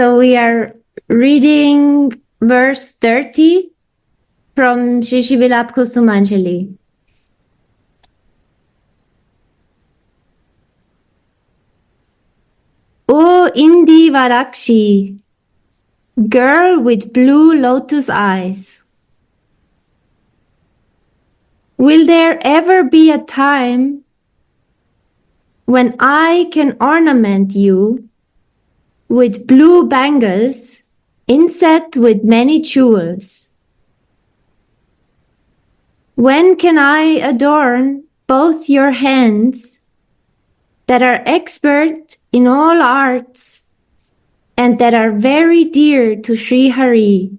So we are reading verse 30 from Vilapa Kusumanjali. O Indi Varakshi, girl with blue lotus eyes, will there ever be a time when I can ornament you with blue bangles inset with many jewels? When can I adorn both your hands that are expert in all arts and that are very dear to Sri Hari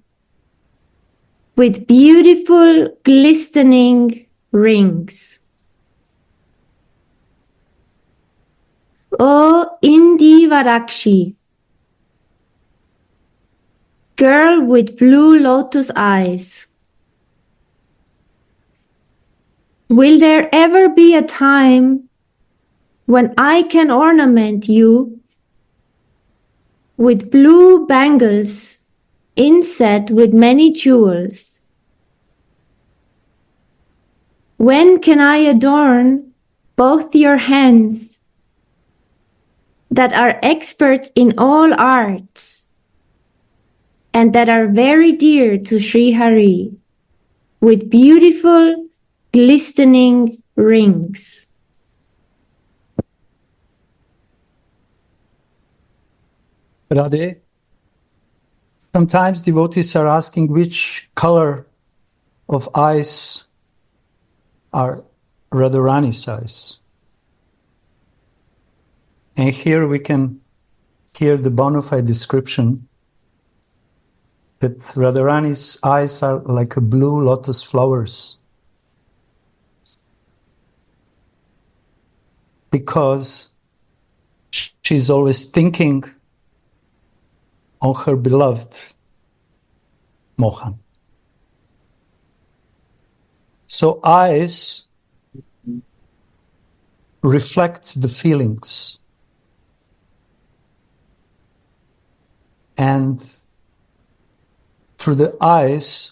with beautiful glistening rings? O Indi Varakshi, girl with blue lotus eyes, will there ever be a time when I can ornament you with blue bangles inset with many jewels? When can I adorn both your hands that are expert in all arts and that are very dear to Sri Hari with beautiful glistening rings? Radhe, sometimes devotees are asking which color of eyes are Radharani's eyes. And here we can hear the bona fide description that Radharani's eyes are like a blue lotus flowers, because she's always thinking on her beloved Mohan. So eyes reflect the feelings, and through the eyes,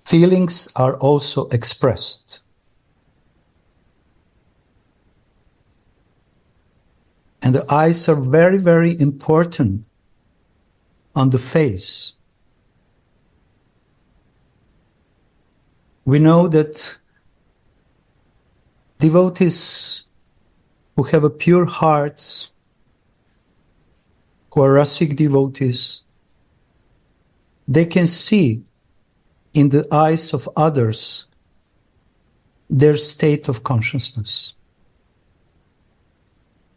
feelings are also expressed. And the eyes are very, very important on the face. We know that devotees who have a pure heart, who are rasic devotees, they can see in the eyes of others their state of consciousness.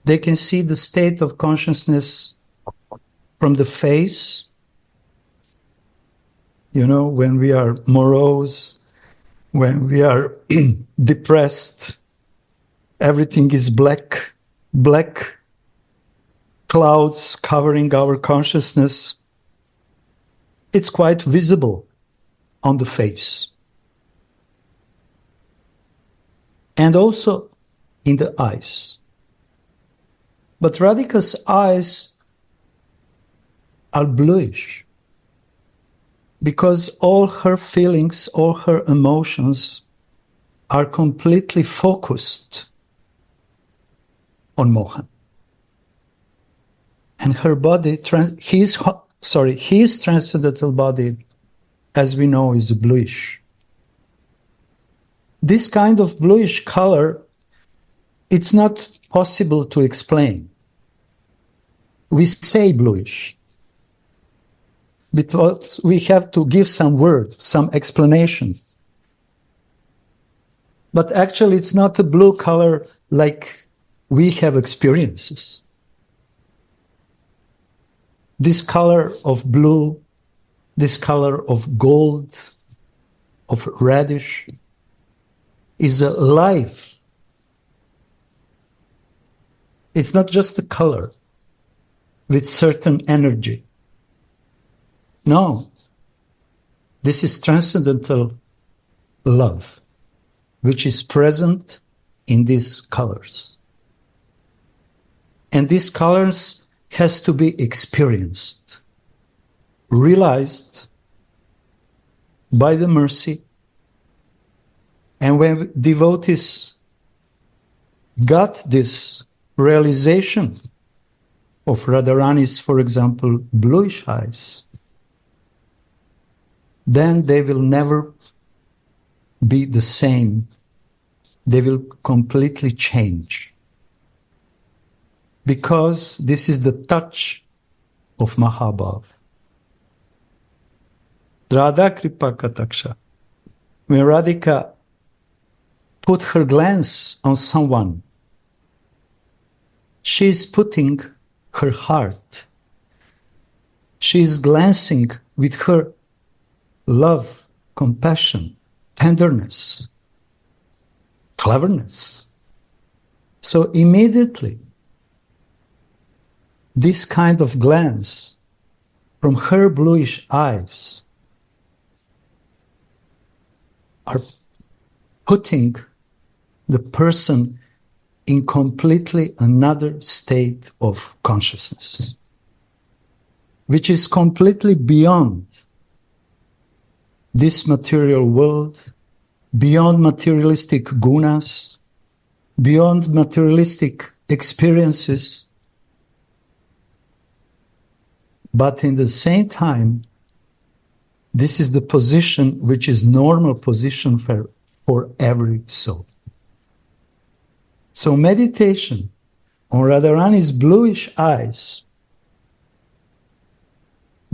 They can see the state of consciousness from the face. You know, when we are morose, when we are depressed, everything is black, black clouds covering our consciousness. It's quite visible on the face. And also in the eyes. But Radhika's eyes are bluish, because all her feelings, all her emotions are completely focused on Mohan. And her body, his transcendental body, as we know, is bluish. This kind of bluish color, it's not possible to explain. We say bluish, because we have to give some words, some explanations. But actually it's not a blue color like we have experiences. This color of blue, this color of gold, of reddish, is a life. It's not just a color with certain energy. No, this is transcendental love, which is present in these colors. And these colors has to be experienced, realized by the mercy. And when devotees got this realization of Radharani's, for example, bluish eyes, then they will never be the same. They will completely change. Because this is the touch of Mahabhav. Radha Kripa Kataksha. When Radhika put her glance on someone, she is putting her heart. She is glancing with her love, compassion, tenderness, cleverness. So immediately, this kind of glance from her bluish eyes are putting the person in completely another state of consciousness, which is completely beyond this material world, beyond materialistic gunas, beyond materialistic experiences. But in the same time, this is the position which is normal position for every soul. So meditation on Radharani's bluish eyes,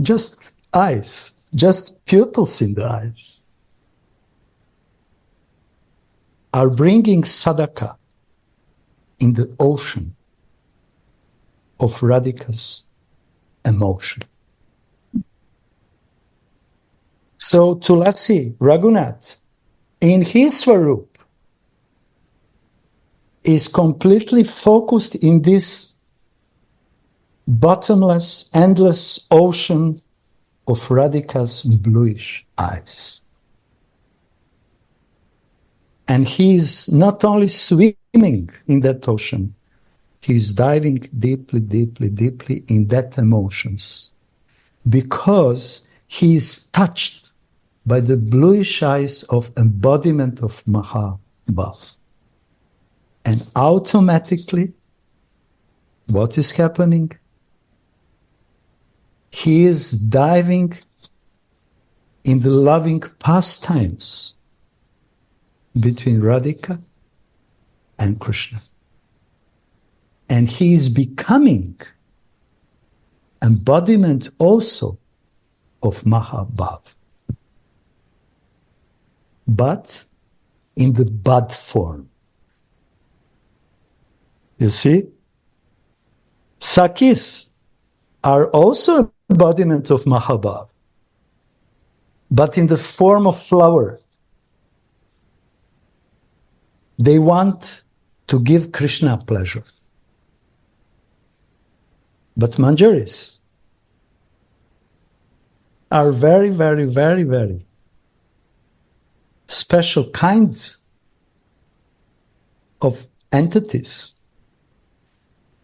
just eyes, just pupils in the eyes, are bringing sadhaka in the ocean of Radhika's emotion. So Tulasi, Raghunath, in his Swarup, is completely focused in this bottomless, endless ocean of Radhika's bluish eyes. And he is not only swimming in that ocean, he is diving deeply, deeply, deeply in that emotions, because he is touched by the bluish eyes of embodiment of Mahabhav. And automatically, what is happening? He is diving in the loving pastimes between Radhika and Krishna. And he is becoming embodiment also of Mahabhav. But in the bud form. You see? Sakis are also embodiment of Mahabhav, but in the form of flower. They want to give Krishna pleasure. But Manjaris are very, very, very, very special kinds of entities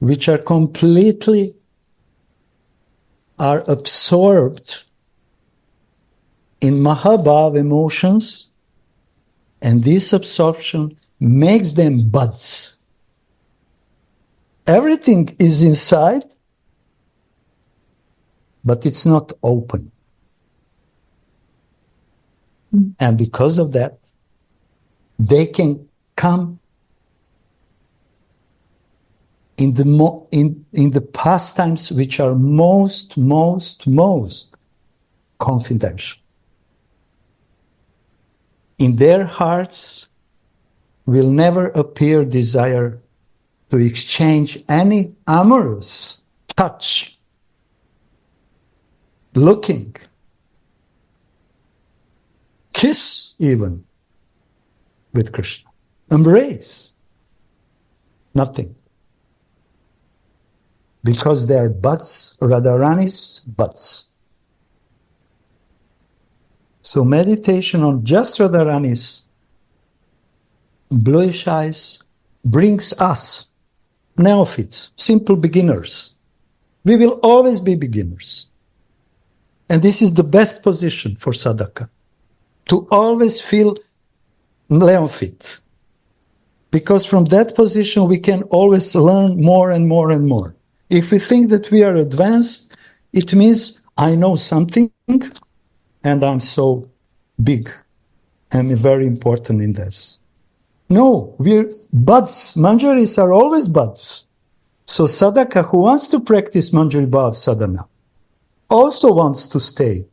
which are completely absorbed in Mahabhav emotions, and this absorption makes them buds. Everything is inside, but it's not open. And because of that, they can come in the pastimes which are most confidential. In their hearts will never appear desire to exchange any amorous touch, looking, kiss even with Krishna, embrace, nothing. Because they are buds, Radharani's buds. So meditation on just Radharani's bluish eyes brings us, neophytes, simple beginners, We will always be beginners. And this is the best position for sadhaka, to always feel neophyte. Because from that position we can always learn more and more and more. If we think that we are advanced, it means I know something and I'm so big. I'm very important in this. No, we're buds. Manjaris are always buds. So sadhaka who wants to practice Manjari Bhav sadhana also wants to stay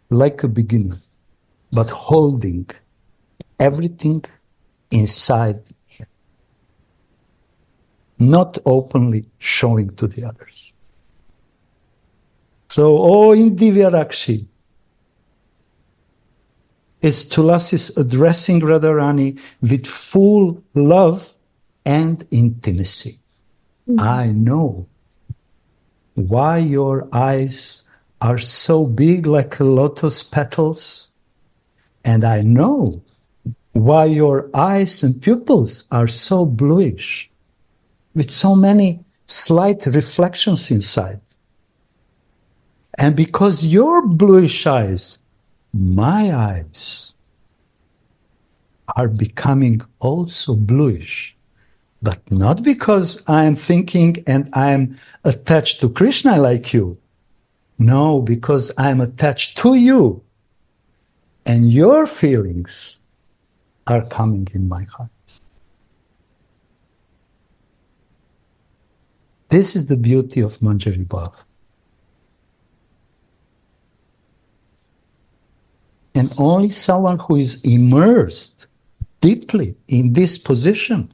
like a beginner, but holding everything inside him, not openly showing to the others. So, in Divyarakshi, is Tulasi's addressing Radharani with full love and intimacy. I know why your eyes are so big like lotus petals, and I know why your eyes and pupils are so bluish, with so many slight reflections inside. And because your bluish eyes, my eyes, are becoming also bluish, but not because I am thinking and I am attached to Krishna like you. No, because I am attached to you, and your feelings are coming in my heart. This is the beauty of Manjari Bhav. And only someone who is immersed deeply in this position,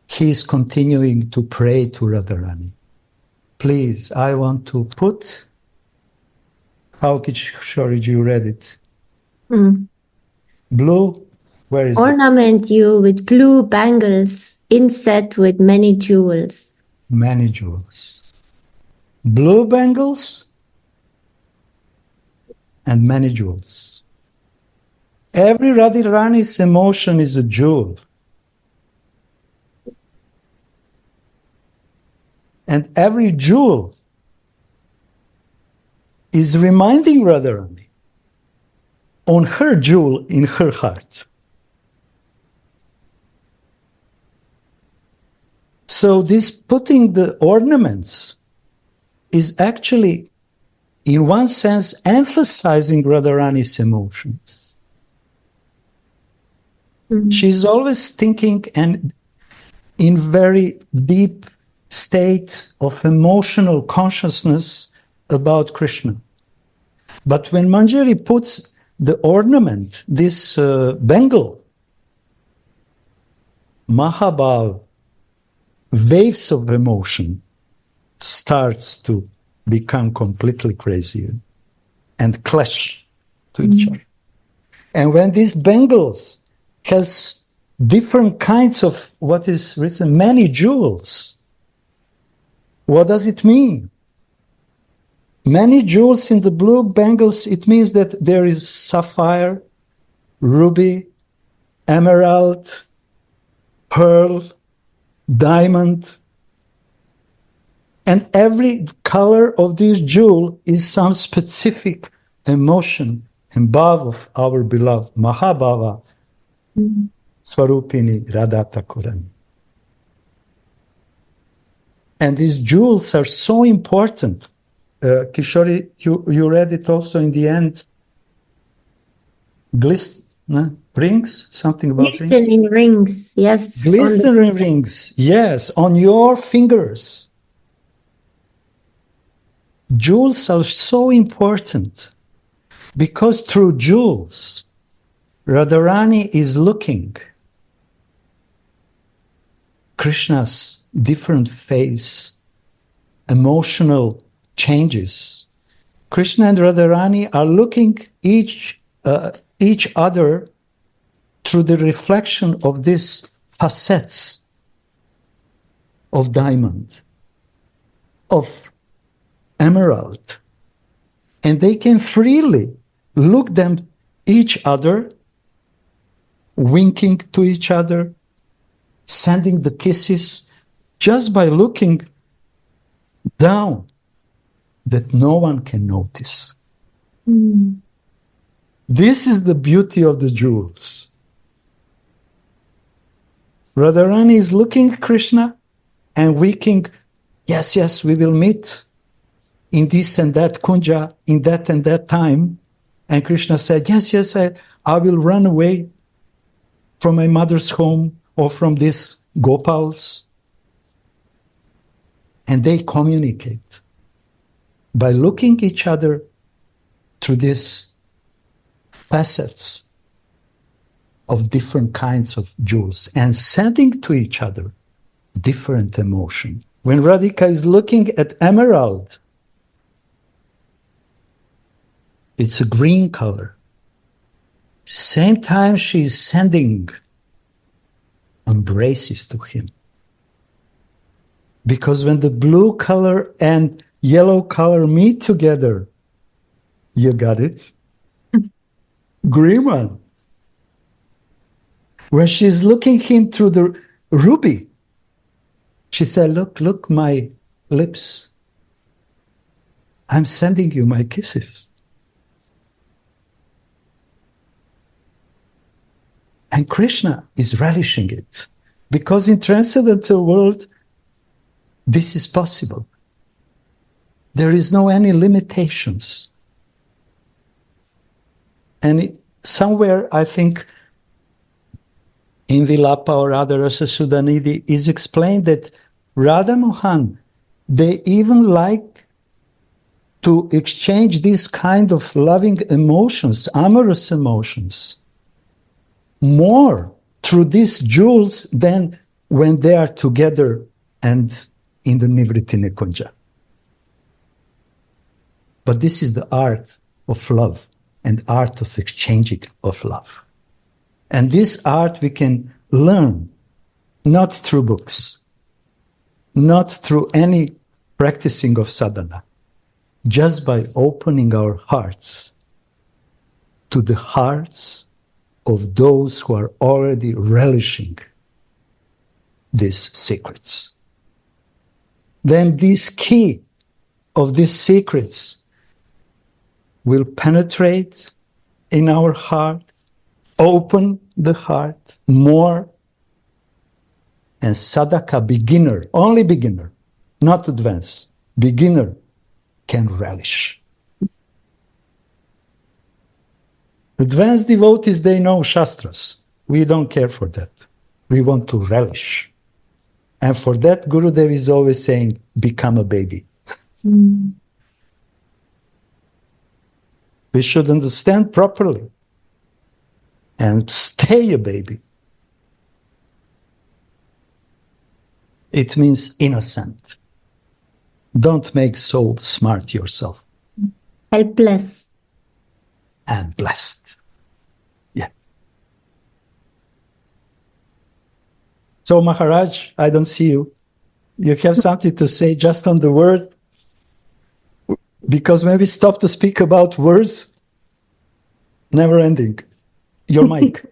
he is continuing to pray to Radharani. Please, I want to put, how Kishoriji you read it? Blue, where is Ornament you with blue bangles inset with many jewels. Many jewels. Blue bangles and many jewels. Every Radharani's emotion is a jewel. And every jewel is reminding Radharani on her jewel in her heart. So this putting the ornaments is actually, in one sense, emphasizing Radharani's emotions. She's always thinking and in very deep state of emotional consciousness about Krishna. But when Manjari puts the ornament, this bangle, Mahabhav, waves of emotion, starts to become completely crazy and clash to each other. And when these bangles has different kinds of what is written, many jewels, what does it mean? Many jewels in the blue bangles, it means that there is sapphire, ruby, emerald, pearl, diamond, and every color of this jewel is some specific emotion and bhav of our beloved Mahabhava, Swarupini Radha Thakurani. And these jewels are so important. Kishori, you read it also in the end. Rings? Something about rings? Glistening rings, yes. Glistening rings, yes, on your fingers. Jewels are so important because through jewels, Radharani is looking Krishna's different face, emotional changes. Krishna and Radharani are looking each other through the reflection of these facets of diamond, of emerald, and they can freely look them each other, winking to each other, sending the kisses just by looking down that no one can notice. Mm. This is the beauty of the jewels. Radharani is looking at Krishna and winking, yes, yes, we will meet in this and that kunja, in that and that time. And Krishna said, yes, yes, I will run away from my mother's home or from these gopals. And they communicate by looking each other through these facets of different kinds of jewels and sending to each other different emotion. When Radhika is looking at emerald, it's a green color. Same time she is sending embraces to him. Because when the blue color and yellow color meet together, you got it? Green one. When she's looking him through the ruby, she said, look, my lips. I'm sending you my kisses. And Krishna is relishing it. Because in transcendental world, this is possible. There is no any limitations. And somewhere, I think, in Vilapa or Radha Rasa Sudhanidhi is explained that Radha Mohan, they even like to exchange this kind of loving emotions, amorous emotions, more through these jewels than when they are together and in the Nivritti Nikunja. But this is the art of love and art of exchanging of love. And this art we can learn not through books, not through any practicing of sadhana, just by opening our hearts to the hearts of those who are already relishing these secrets. Then this key of these secrets will penetrate in our heart, open the heart more, and sadhaka beginner, only beginner, not advanced, beginner can relish. Advanced devotees, they know shastras. We don't care for that. We want to relish. And for that, Gurudev is always saying, become a baby. Mm. We should understand properly and stay a baby. It means innocent. Don't make so smart yourself. Helpless. And blessed. Yeah. So Maharaj, I don't see you. You have something to say just on the word? Because when we stop to speak about words, never ending. Your mic.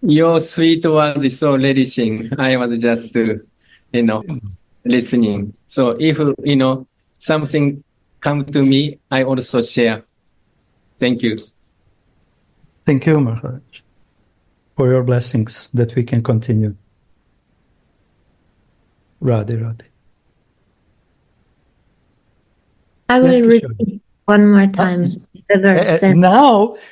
Your sweet words is so relishing. I was just, listening. So if, something come to me, I also share. Thank you. Thank you, Maharaj, for your blessings that we can continue. Radhe, Radhe. I will Yes, Kishore. repeat one more time the verse.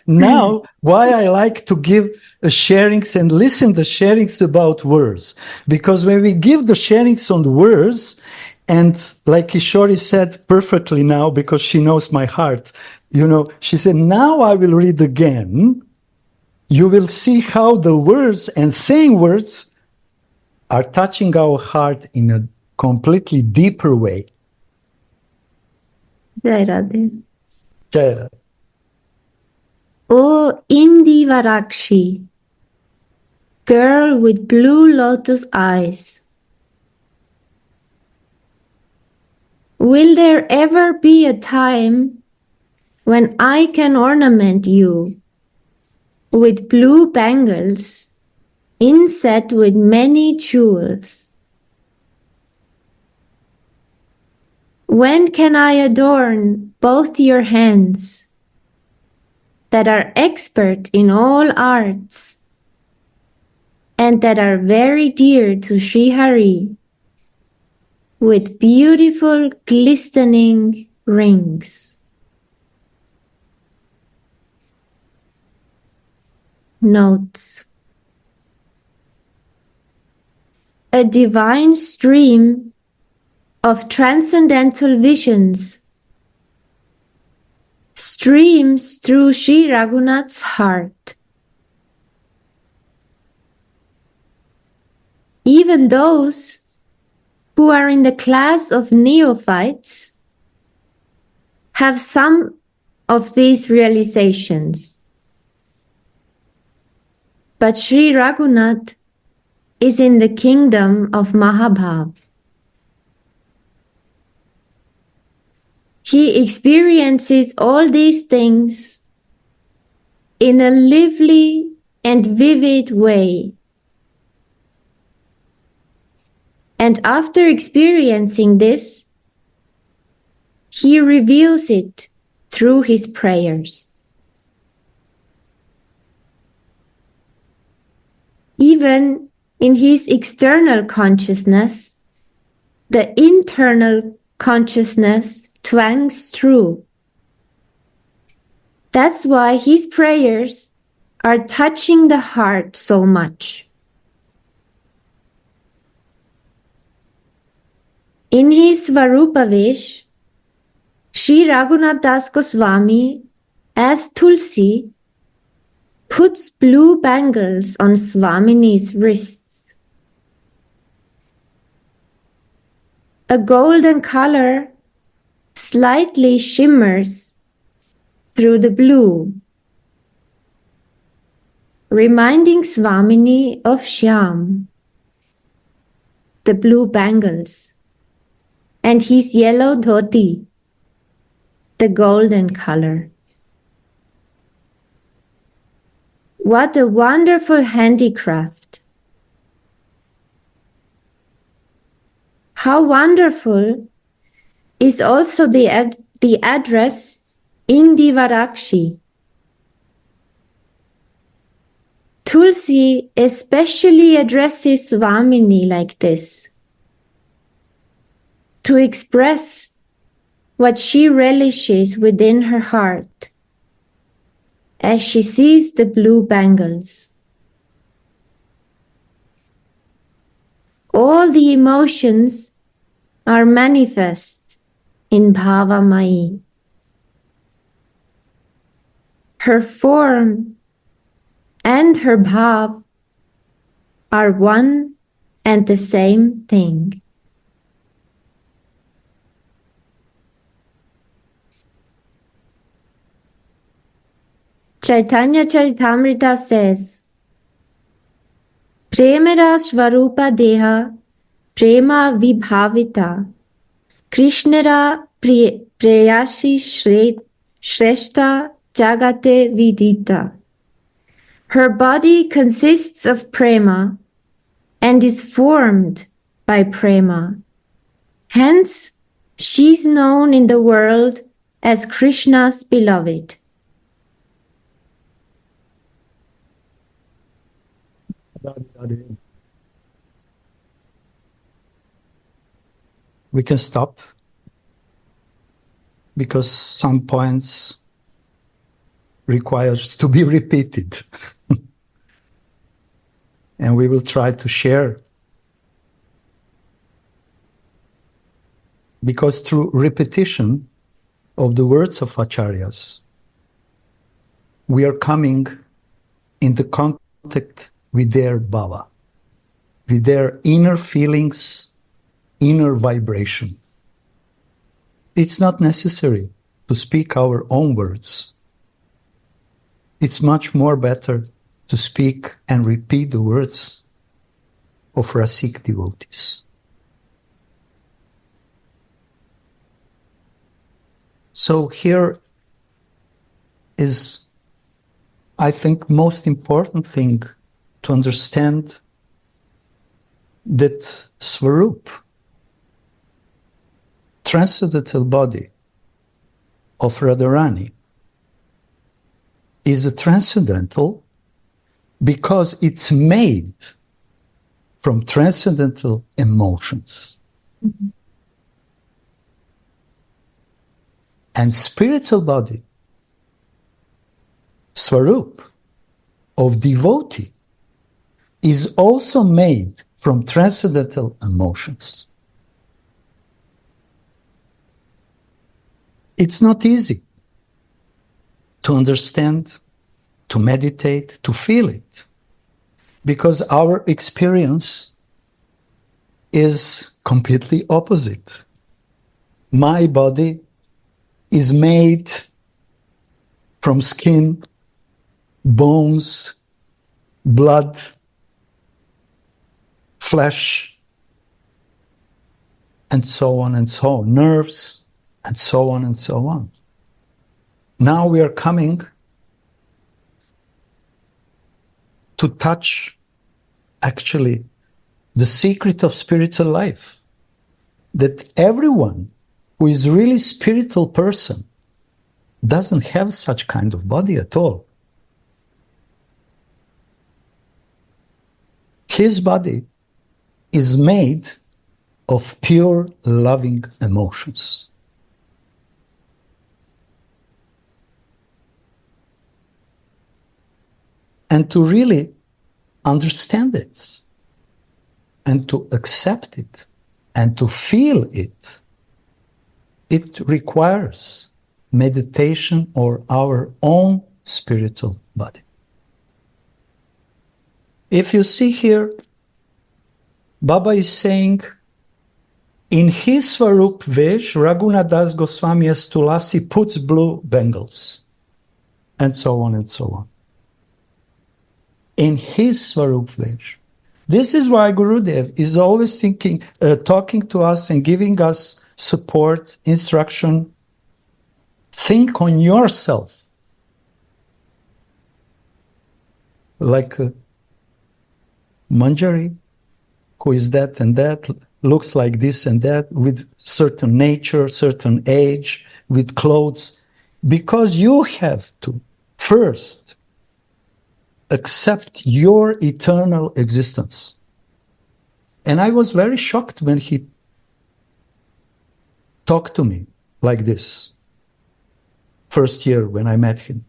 Now, why I like to give sharings and listen the sharings about words. Because when we give the sharings on the words, and like Kishori said perfectly now, because she knows my heart, she said, now I will read again. You will see how the words and saying words are touching our heart in a completely deeper way. Jai Radhe. Jai. O Indivarakshi, girl with blue lotus eyes, will there ever be a time when I can ornament you with blue bangles inset with many jewels. When can I adorn both your hands that are expert in all arts and that are very dear to Sri Hari with beautiful glistening rings? Notes. A divine stream of transcendental visions streams through Sri Raghunath's heart. Even those who are in the class of neophytes have some of these realizations. But Sri Raghunath is in the kingdom of Mahabhav. He experiences all these things in a lively and vivid way. And after experiencing this, he reveals it through his prayers. Even in his external consciousness, the internal consciousness twangs through. That's why his prayers are touching the heart so much. In his Svarupavesh, Sri Raghunath Das Goswami, as Tulsi, puts blue bangles on Swamini's wrists. A golden color slightly shimmers through the blue, reminding Swamini of Shyam, the blue bangles, and his yellow dhoti, the golden color. What a wonderful handicraft! How wonderful is also the address Indi Varakshi. Tulsi especially addresses Swamini like this, to express what she relishes within her heart as she sees the blue bangles. All the emotions are manifest in Bhava Mai. Her form and her bhav are one and the same thing. Chaitanya Charitamrita says, Premera Svarupa Deha Prema Vibhavita Krishnera Preyashi Shreshta Jagate Vidita. Her body consists of prema and is formed by prema. Hence, she's known in the world as Krishna's beloved. We can stop because some points requires to be repeated. And we will try to share, because through repetition of the words of Acharyas, we are coming in the contact with their bhava, with their inner feelings, inner vibration. It's not necessary to speak our own words. It's much more better to speak and repeat the words of Rasik devotees. So here is, I think, most important thing to understand that Svarup, transcendental body of Radharani, is a transcendental because it's made from transcendental emotions. Mm-hmm. And spiritual body, Svarup, of devotee, is also made from transcendental emotions. It's not easy to understand, to meditate, to feel it, because our experience is completely opposite. My body is made from skin, bones, blood, flesh, and so on and so on, nerves, and so on and so on. Now we are coming to touch, actually, the secret of spiritual life, that everyone who is really spiritual person doesn't have such kind of body at all. His body is made of pure loving emotions. And to really understand it, and to accept it, and to feel it, it requires meditation or our own spiritual body. If you see here, Baba is saying, in his Svarup Vesh, Raghunadas Goswami as Tulasi puts blue bangles, and so on and so on. In his Svarup Vesh. This is why Gurudev is always talking to us and giving us support, instruction. Think on yourself. Like Manjari, who is that and that, looks like this and that, with certain nature, certain age, with clothes. Because you have to first accept your eternal existence. And I was very shocked when he talked to me like this, first year when I met him.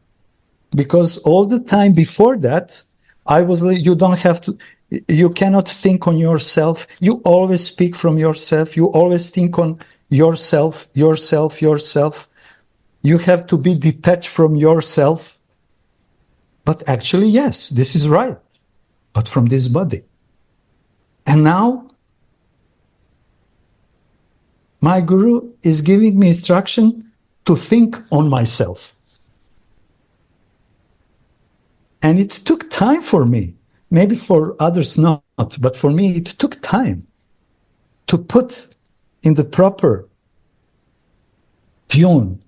Because all the time before that, I was like, you cannot think on yourself. You always speak from yourself. You always think on yourself. You have to be detached from yourself. But actually, yes, this is right. But from this body. And now, my Guru is giving me instruction to think on myself. And it took time for me. Maybe for others not, but for me it took time to put in the proper tune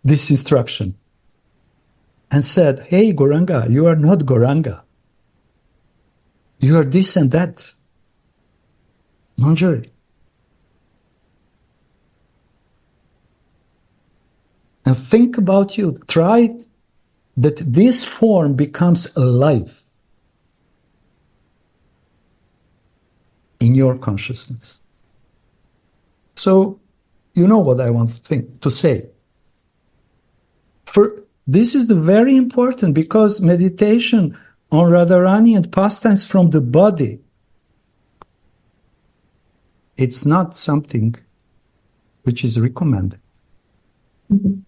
this instruction. And said, hey, Gauranga, you are not Gauranga. You are this and that. Manjari. And think about you. Try that this form becomes alive in your consciousness. So, you know what I want to say. This is the very important, because meditation on Radharani and pastimes from the body, it's not something which is recommended. Mm-hmm.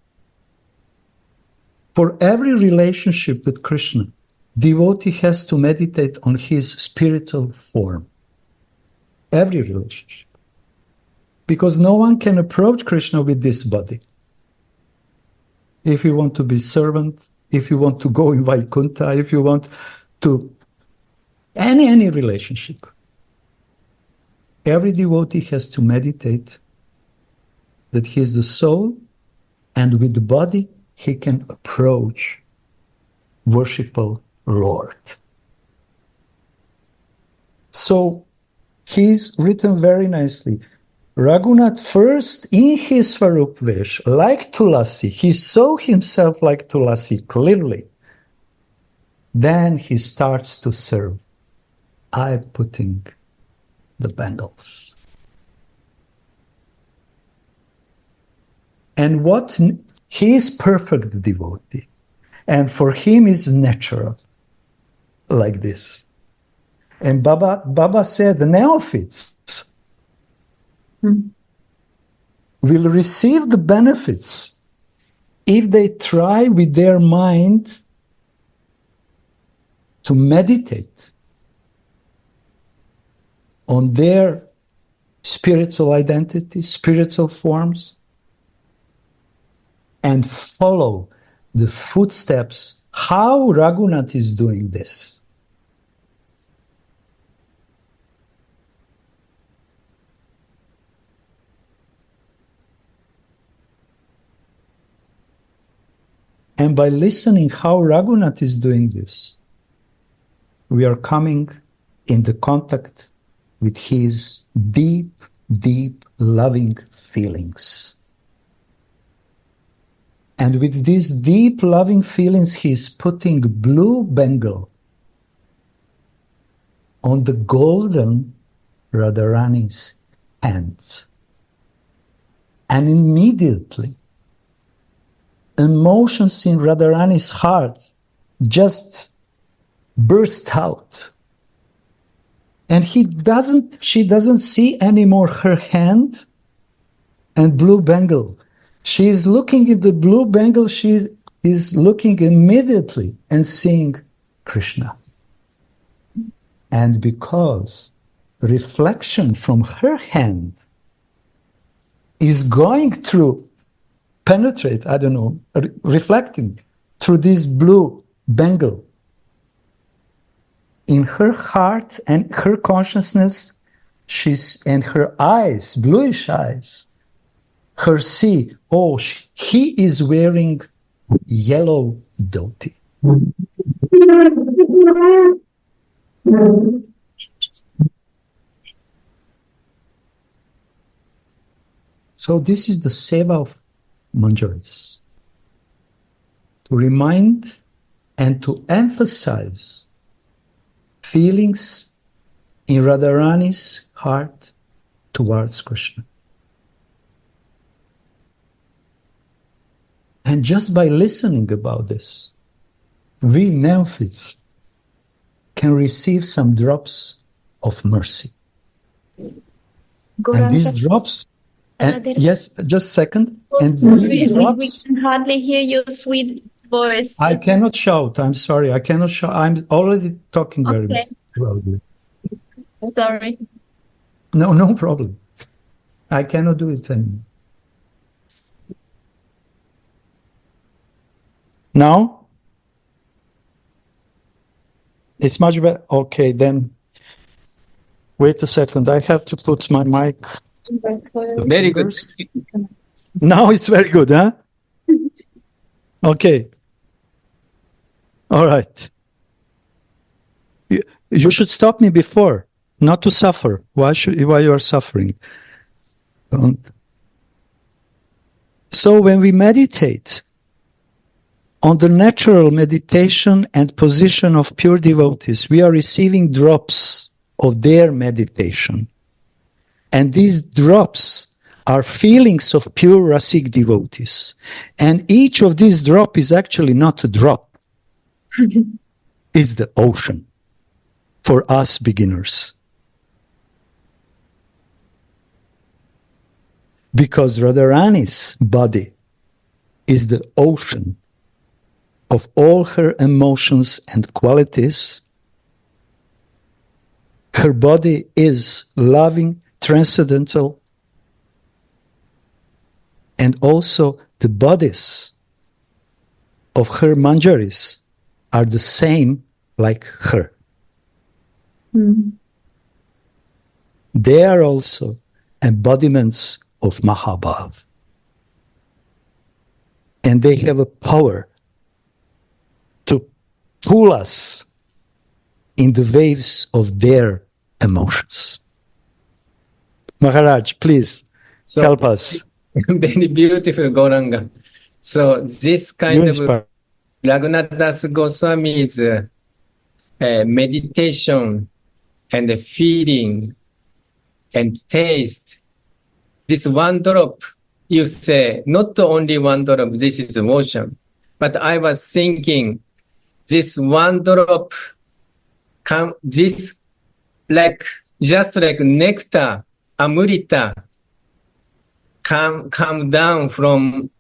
For every relationship with Krishna, devotee has to meditate on his spiritual form. Every relationship. Because no one can approach Krishna with this body. If you want to be servant, if you want to go in Vaikuntha, if you want to any relationship, every devotee has to meditate that he is the soul, and with the body he can approach worshipful Lord. So he's written very nicely. Raghunath first, in his Swarup Vesh, like Tulasi, he saw himself like Tulasi clearly. Then he starts to serve. I'm putting the bangles. And what he is perfect devotee. And for him is natural, like this. And Baba said the neophytes will receive the benefits if they try with their mind to meditate on their spiritual identity, spiritual forms, and follow the footsteps how Raghunath is doing this. And by listening how Raghunath is doing this, we are coming in the contact with his deep, deep loving feelings. And with these deep loving feelings, he is putting blue bangle on the golden Radharani's hands. And immediately, emotions in Radharani's heart just burst out. And she doesn't see anymore her hand and blue bangle. She is looking at the blue bangle, she is looking immediately and seeing Krishna. And because reflection from her hand is going through, reflecting through this blue bangle, in her heart and her consciousness, and her eyes, bluish eyes, her see, he is wearing yellow dhoti. So this is the seva of Manjaris. To remind and to emphasize feelings in Radharani's heart towards Krishna. And just by listening about this, we neophytes can receive some drops of mercy. And these drops, yes, just a second. And these drops, we can hardly hear your sweet voice. I cannot shout. I'm sorry. I cannot shout. I'm already talking very loudly. Sorry. No problem. I cannot do it anymore. Now? It's much better. Okay, then. Wait a second. I have to put my mic. Very good. Now it's very good, huh? Okay. All right. You should stop me before, not to suffer. Why you are suffering? So when we meditate on the natural meditation and position of pure devotees, we are receiving drops of their meditation. And these drops are feelings of pure rasic devotees. And each of these drops is actually not a drop. It's the ocean for us beginners. Because Radharani's body is the ocean of all her emotions and qualities. Her body is loving, transcendental, and also the bodies of her manjaris are the same like her. They are also embodiments of Mahabhav. And they have a power to pull us in the waves of their emotions. Maharaj, please So help us. very beautiful Gauranga. So this You kind of inspire. Raghunath Das Goswami's meditation and the feeling and taste. This one drop, you say, not only one drop, this is emotion. But I was thinking, this one drop, this like, just like nectar, amrita, come down from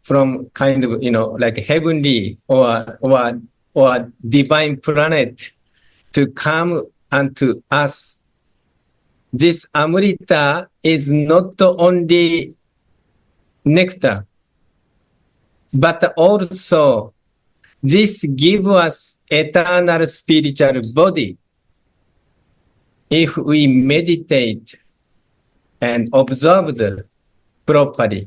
kind of, like heavenly or divine planet to come unto us. This amrita is not only nectar, but also this gives us eternal spiritual body if we meditate and observe properly.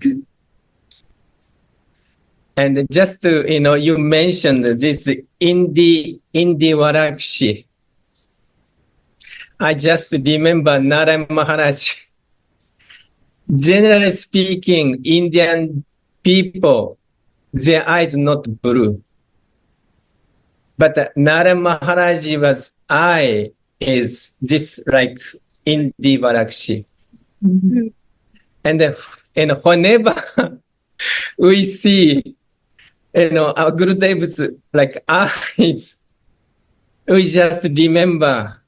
And just to, you mentioned this Indi Varakshi. I just remember Narayan Maharaj. Generally speaking, Indian people, their eyes not blue. But Narayan Maharaj was eye is this like Indi Varakshi. Mm-hmm. And whenever we see, our Gurudev's like eyes, we just remember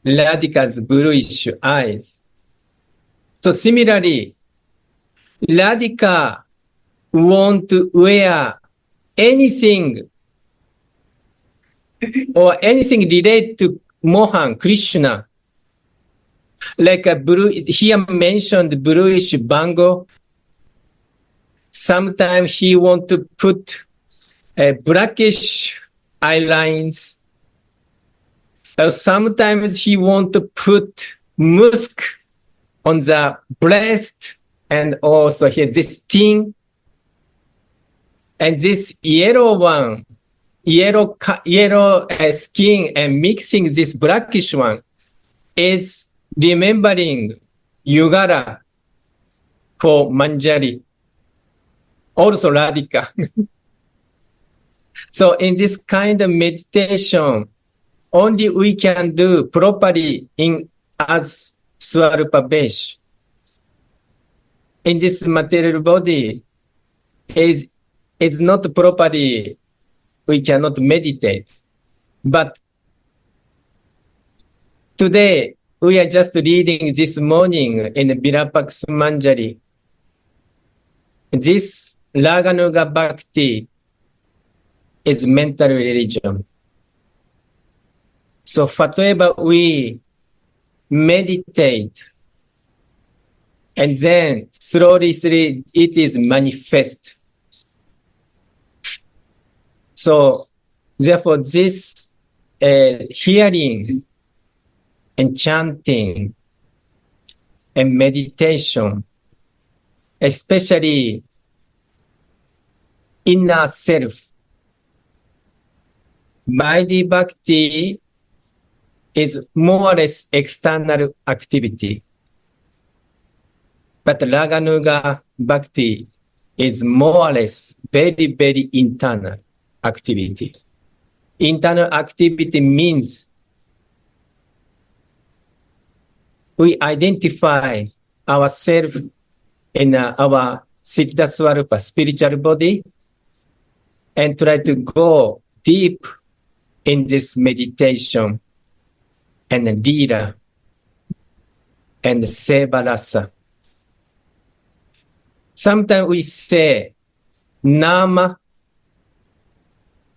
Radhika's bluish eyes. So similarly, Radhika want to wear anything or anything related to Mohan, Krishna, like a blue, here mentioned bluish bangle. Sometimes he want to put blackish eyelines. Sometimes he want to put musk on the breast, and also here this thing. And this yellow one, yellow skin and mixing this blackish one is remembering Yugara for Manjari, also Radhika. So in this kind of meditation, only we can do properly in as Swarupa Besh. In this material body, is not properly, we cannot meditate. But today, we are just reading this morning in Vilapa Kusumanjali. This Raganuga Bhakti is mental religion. So whatever we meditate, and then slowly it is manifest. So therefore this hearing and chanting and meditation, especially inner self, Vaidhi Bhakti is more or less external activity. But Raganuga Bhakti is more or less very, very internal activity. Internal activity means we identify ourselves in our Siddha Swarupa, spiritual body, and try to go deep in this meditation and lila and seva rasa. Sometimes we say nama,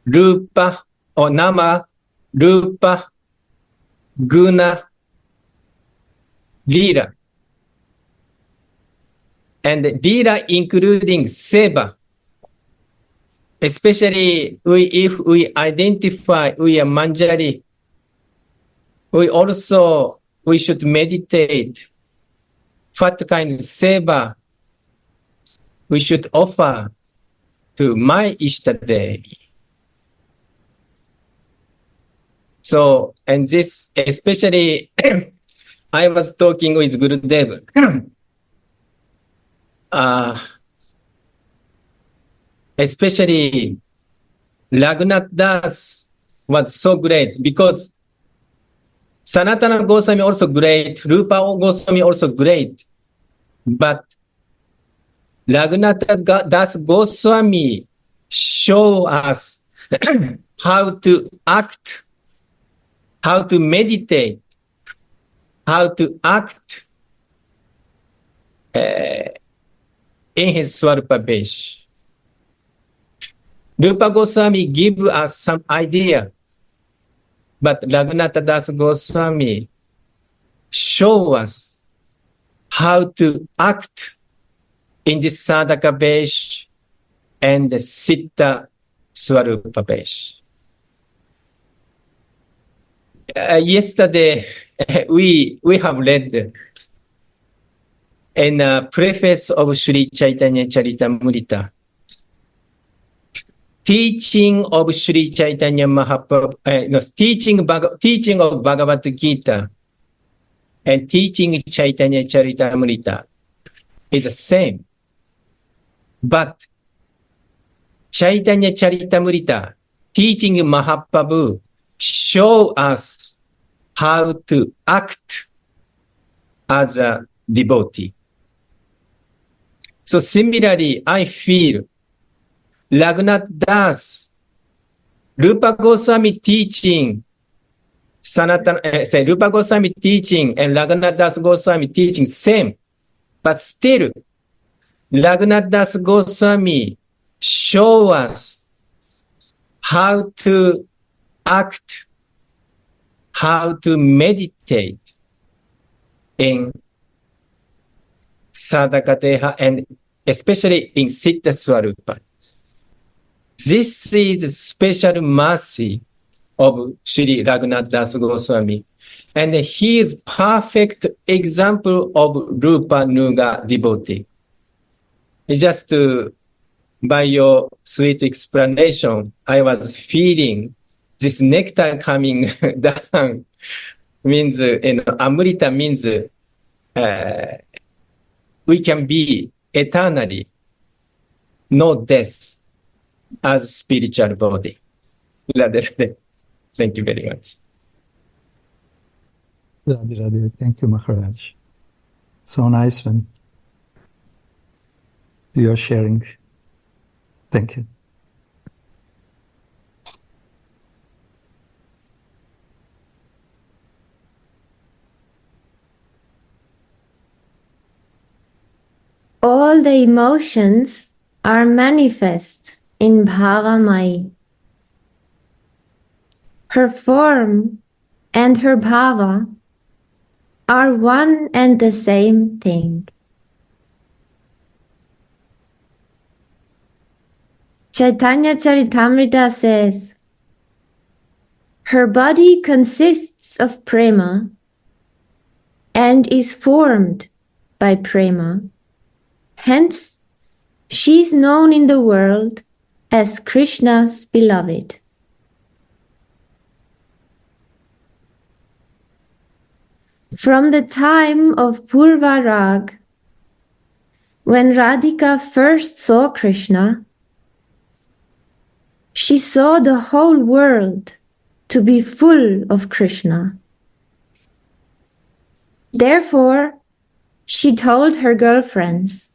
rupa, or nama, rupa, guna, lila. And lila including seva. Especially if we identify we are Manjari, we should meditate what kind of seva we should offer to my Ishtadevi. So, and this, especially I was talking with Gurudev. Especially Raghunath Das was so great because Sanatana Goswami also great, Rupa Goswami also great, but Raghunath Das Goswami show us how to act, how to meditate, how to act in his Swarupa Vesh. Rupa Goswami give us some idea, but Raghunath Das Goswami show us how to act in this Sadhaka Vesh and the Siddha Swarupa Vesh. Yesterday, we have read in a preface of Sri Chaitanya Charitamrita, teaching of Sri Chaitanya Mahaprabhu, teaching of Bhagavad Gita and teaching Chaitanya Charitamrita is the same. But Chaitanya Charitamrita, teaching Mahaprabhu, show us how to act as a devotee. So similarly, I feel Raghunath Das, Rupa Goswami teaching, Rupa Goswami teaching and Raghunath Das Goswami teaching same, but still Raghunath Das Goswami show us how to act, how to meditate in Sadhakadeha and especially in Siddha Swarupa. This is special mercy of Sri Raghunath Das Goswami, and he is perfect example of Rupa Nuga devotee. Just by your sweet explanation, I was feeling this nectar coming down means, Amrita means we can be eternally, no death, as spiritual body. Thank you very much. Radhe, Radhe. Thank you, Maharaj. So nice when you're sharing. Thank you. All the emotions are manifest in Bhava Mai. Her form and her bhava are one and the same thing. Chaitanya Charitamrita says, her body consists of prema and is formed by prema. Hence, she is known in the world as Krishna's beloved. From the time of Purva Rag, when Radhika first saw Krishna, she saw the whole world to be full of Krishna. Therefore, she told her girlfriends,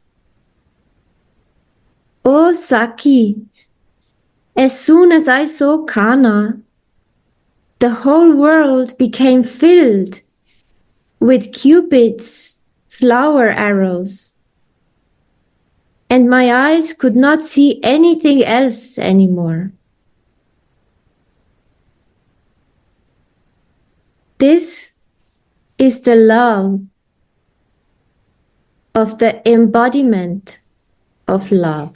"Oh Saki, as soon as I saw Kana, the whole world became filled with Cupid's flower arrows, and my eyes could not see anything else anymore." This is the love of the embodiment of love.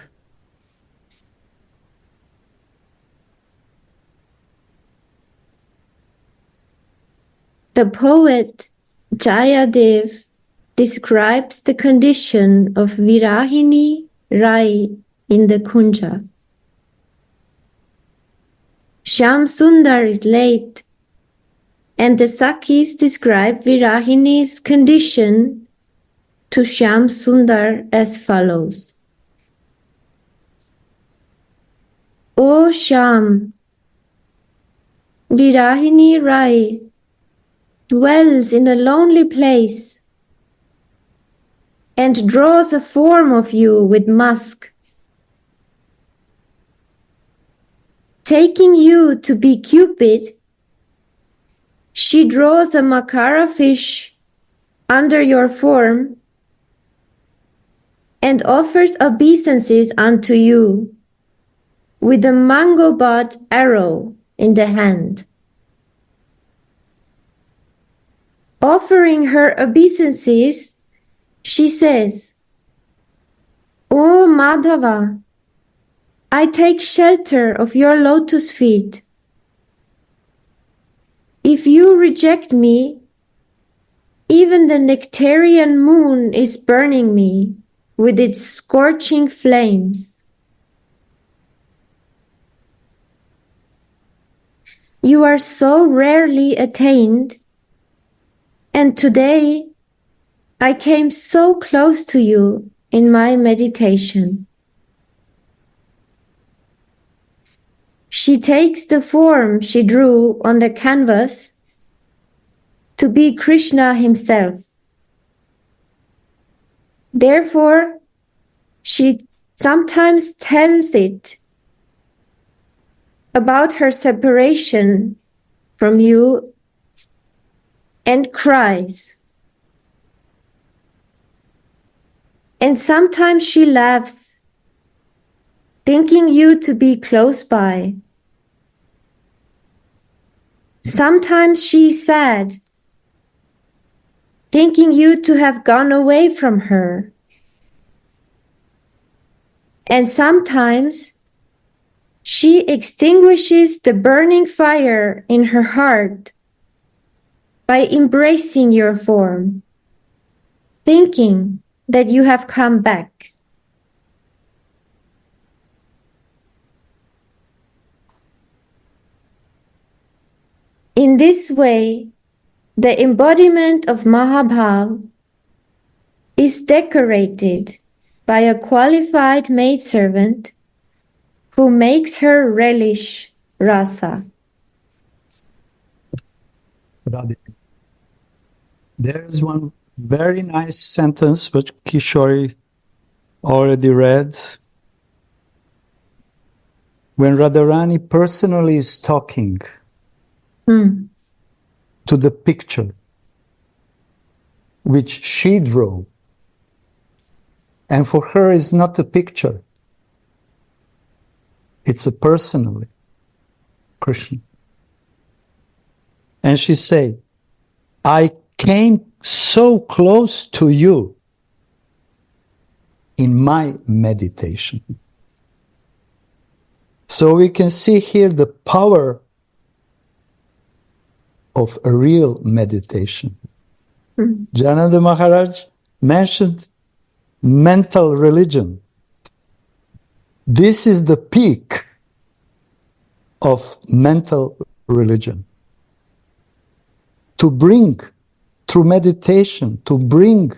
The poet Jayadev describes the condition of Virahini Rai in the Kunja. Shyam Sundar is late, And the Sakis describe Virahini's condition to Shyam Sundar as follows. O Shyam, Virahini Rai dwells in a lonely place and draws a form of you with musk, taking you to be Cupid. She draws a makara fish under your form and offers obeisances unto you with a mango bud arrow in the hand. Offering her obeisances, she says, O Madhava, I take shelter of your lotus feet. If you reject me, even the nectarian moon is burning me with its scorching flames. You are so rarely attained, and today I came so close to you in my meditation. She takes the form she drew on the canvas to be Krishna himself. Therefore, she sometimes tells it about her separation from you and cries. And sometimes she laughs, thinking you to be close by. Sometimes she is sad, thinking you to have gone away from her. And sometimes she extinguishes the burning fire in her heart by embracing your form, thinking that you have come back. In this way, the embodiment of Mahabhav is decorated by a qualified maidservant who makes her relish rasa. Radha. There is one very nice sentence which Kishori already read. When Radharani personally is talking to the picture which she drew, and for her is not a picture, it's a personally Krishna. And she say, I came so close to you in my meditation. So we can see here the power of a real meditation. Jananda Maharaj mentioned mental religion. This is the peak of mental religion. To bring, through meditation, to bring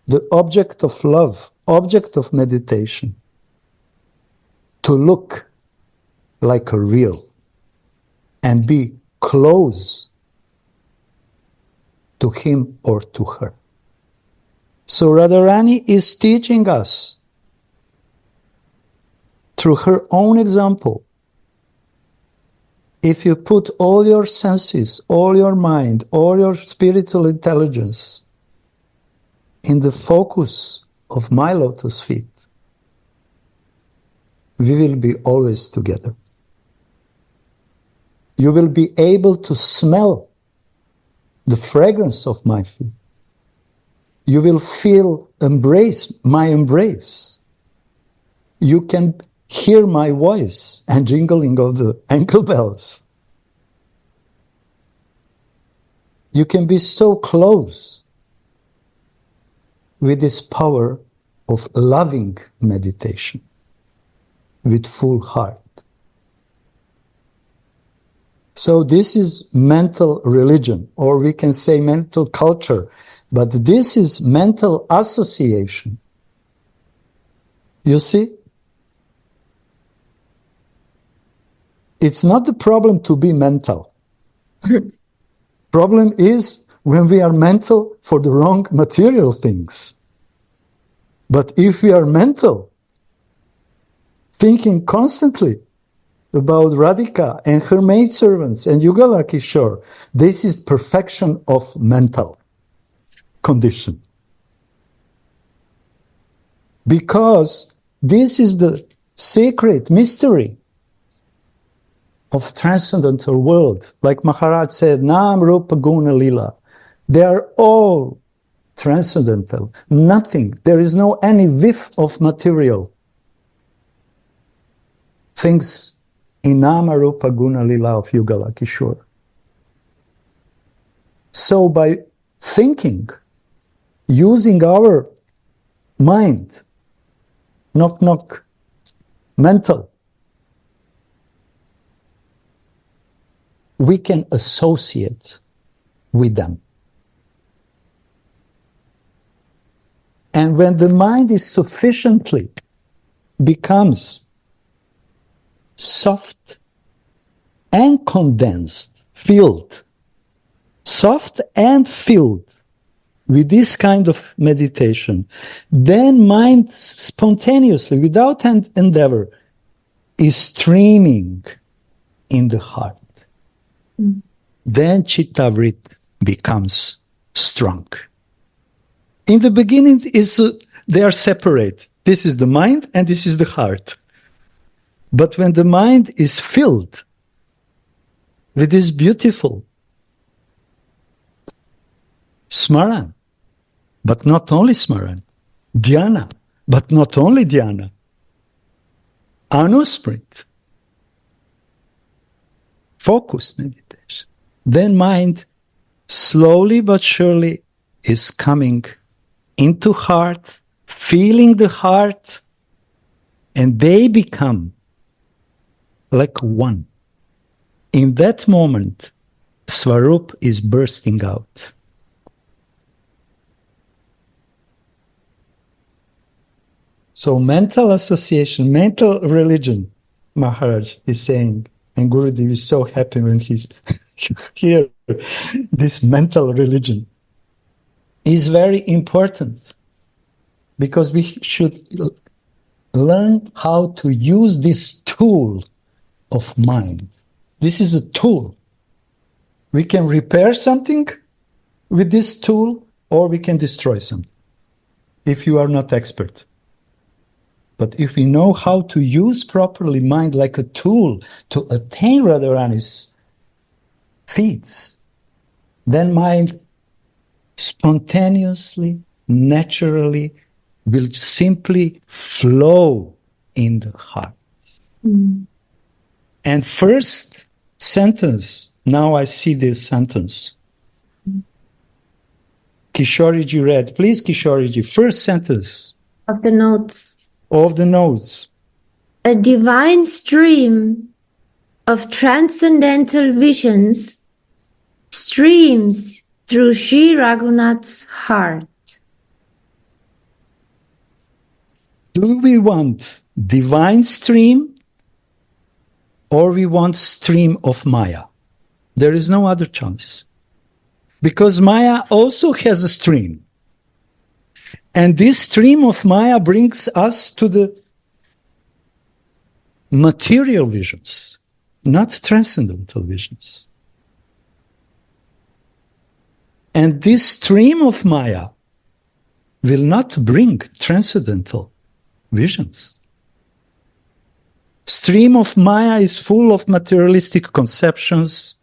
the object of love, object of meditation, to look like a real and be close to him or to her. So Radharani is teaching us through her own example. If you put all your senses, all your mind, all your spiritual intelligence in the focus of my lotus feet, we will be always together. You will be able to smell the fragrance of my feet. You will feel my embrace. You can hear my voice and jingling of the ankle bells. You can be so close with this power of loving meditation with full heart. So this is mental religion, or we can say mental culture, but this is mental association. You see? It's not the problem to be mental. Problem is when we are mental for the wrong material things. But if we are mental, thinking constantly about Radhika and her maidservants and Yugala Kishore, this is perfection of mental condition. Because this is the secret mystery of transcendental world. Like Maharaj said, Nam Rupa Guna Lila. They are all transcendental. Nothing. There is no any whiff of material things in Nama Rupa Guna Lila of Yugala Kishore. So by thinking, using our mind, knock, mental, we can associate with them. And when the mind is sufficiently becomes soft and condensed, filled, soft and filled with this kind of meditation, then mind spontaneously, without an endeavor, is streaming in the heart. Then Chittavrit becomes strong. In the beginning, they are separate. This is the mind and this is the heart. But when the mind is filled with this beautiful smaran, but not only smaran, dhyana, but not only dhyana, anusprit, focused meditation, then mind slowly but surely is coming into heart, feeling the heart, and they become like one. In that moment, Swarup is bursting out. So mental association, mental religion, Maharaj is saying, and Gurudev is so happy when he's here, this mental religion is very important because we should learn how to use this tool of mind. This is a tool. We can repair something with this tool or we can destroy something if you are not expert. But if we know how to use properly mind like a tool to attain Radharani's feats, then mind spontaneously, naturally will simply flow in the heart. And first sentence, now I see this sentence. Kishoriji read, please Kishoriji, first sentence. Of the notes. Of the notes. A divine stream of transcendental visions streams through Sri Raghunath's heart. Do we want divine stream or we want stream of Maya? There is no other choice. Because Maya also has a stream. And this stream of Maya brings us to the material visions, not transcendental visions. And this stream of Maya will not bring transcendental visions. Stream of Maya is full of materialistic conceptions,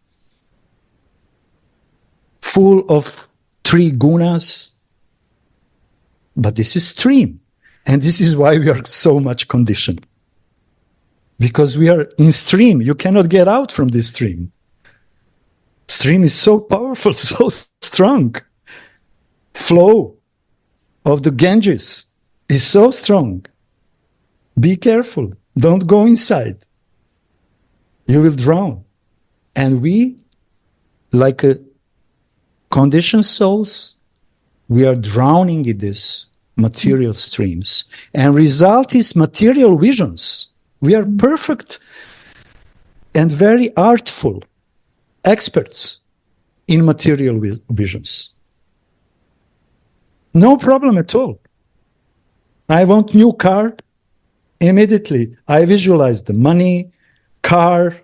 full of three gunas, but this is stream. And this is why we are so much conditioned. Because we are in stream. You cannot get out from this stream. Stream is so powerful, so strong. Flow of the Ganges is so strong. Be careful. Don't go inside. You will drown. And we, like conditioned souls, we are drowning in these material streams. And result is material visions. We are perfect and very artful experts in material visions. No problem at all. I want new car. Immediately, I visualize the money, car.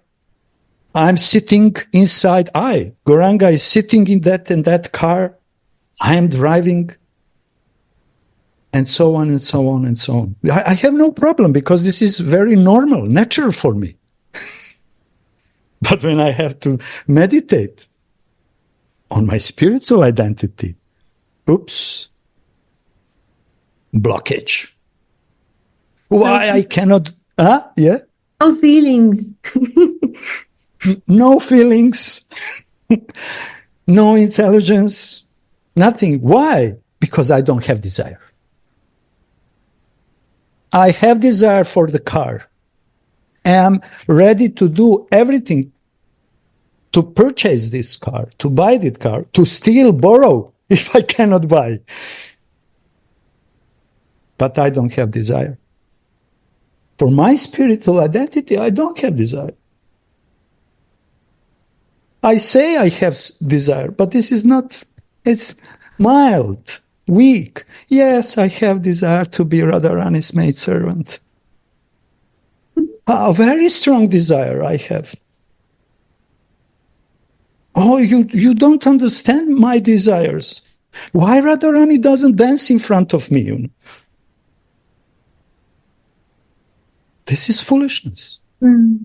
I'm sitting inside. Goranga is sitting in that car. I am driving. And so on and so on and so on. I have no problem because this is very normal, natural for me. But when I have to meditate on my spiritual identity, oops, blockage. Why I cannot, yeah? No feelings. No feelings, no intelligence, nothing. Why? Because I don't have desire. I have desire for the car. I'm ready to do everything to purchase this car, to buy this car, to still borrow if I cannot buy. But I don't have desire. For my spiritual identity, I don't have desire. I say I have desire, but this is not, it's mild, weak. Yes, I have desire to be Radharani's maidservant. A very strong desire I have. Oh, you don't understand my desires. Why Radharani doesn't dance in front of me? You know? This is foolishness. Mm.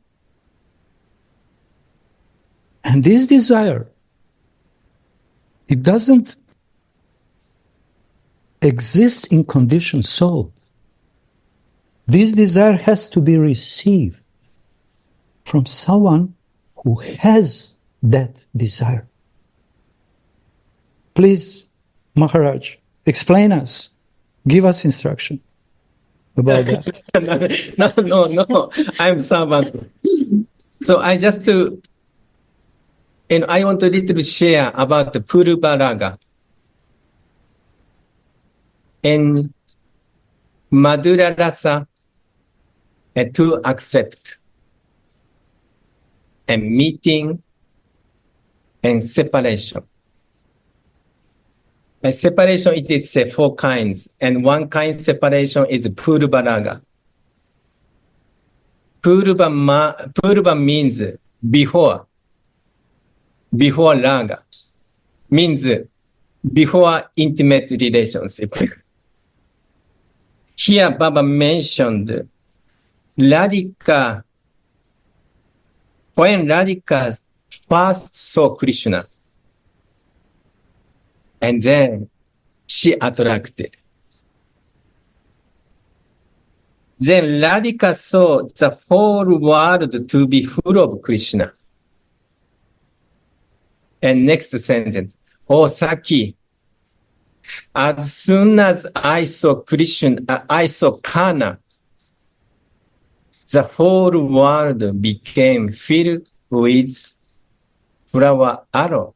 And this desire, it doesn't exist in conditioned soul. This desire has to be received from someone who has that desire. Please, Maharaj, explain us. Give us instruction about that. No. I'm servant. So I just I want to little share about the Purva Raga. And Madhura Rasa to accept and meeting and separation. And separation, it is four kinds. And one kind separation is Purva Raga. Purva means before. Before Raga. Means before intimate relationship. Here Baba mentioned Radhika. When Radhika first saw Krishna, and then she attracted. Then Radhika saw the whole world to be full of Krishna. And next sentence, oh Saki, as soon as I saw Krishna, I saw Kana, the whole world became filled with flower arrow.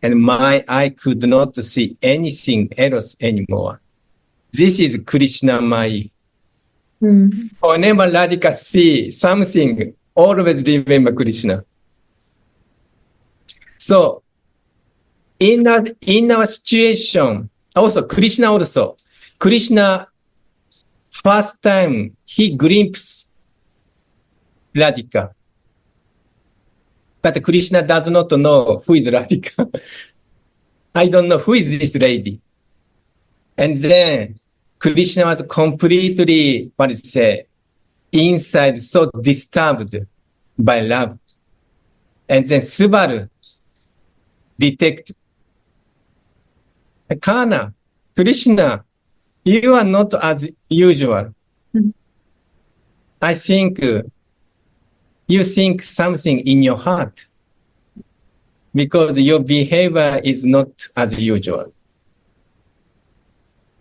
And my eye could not see anything else anymore. This is Krishna Mai. Whenever Radhika see something, always remember Krishna. So, in our situation, Krishna, first time he glimpsed Radhika. But Krishna does not know who is Radhika. I don't know who is this lady. And then Krishna was completely, inside so disturbed by love. And then Subaru detected, Kana, Krishna, you are not as usual. I think you think something in your heart because your behavior is not as usual.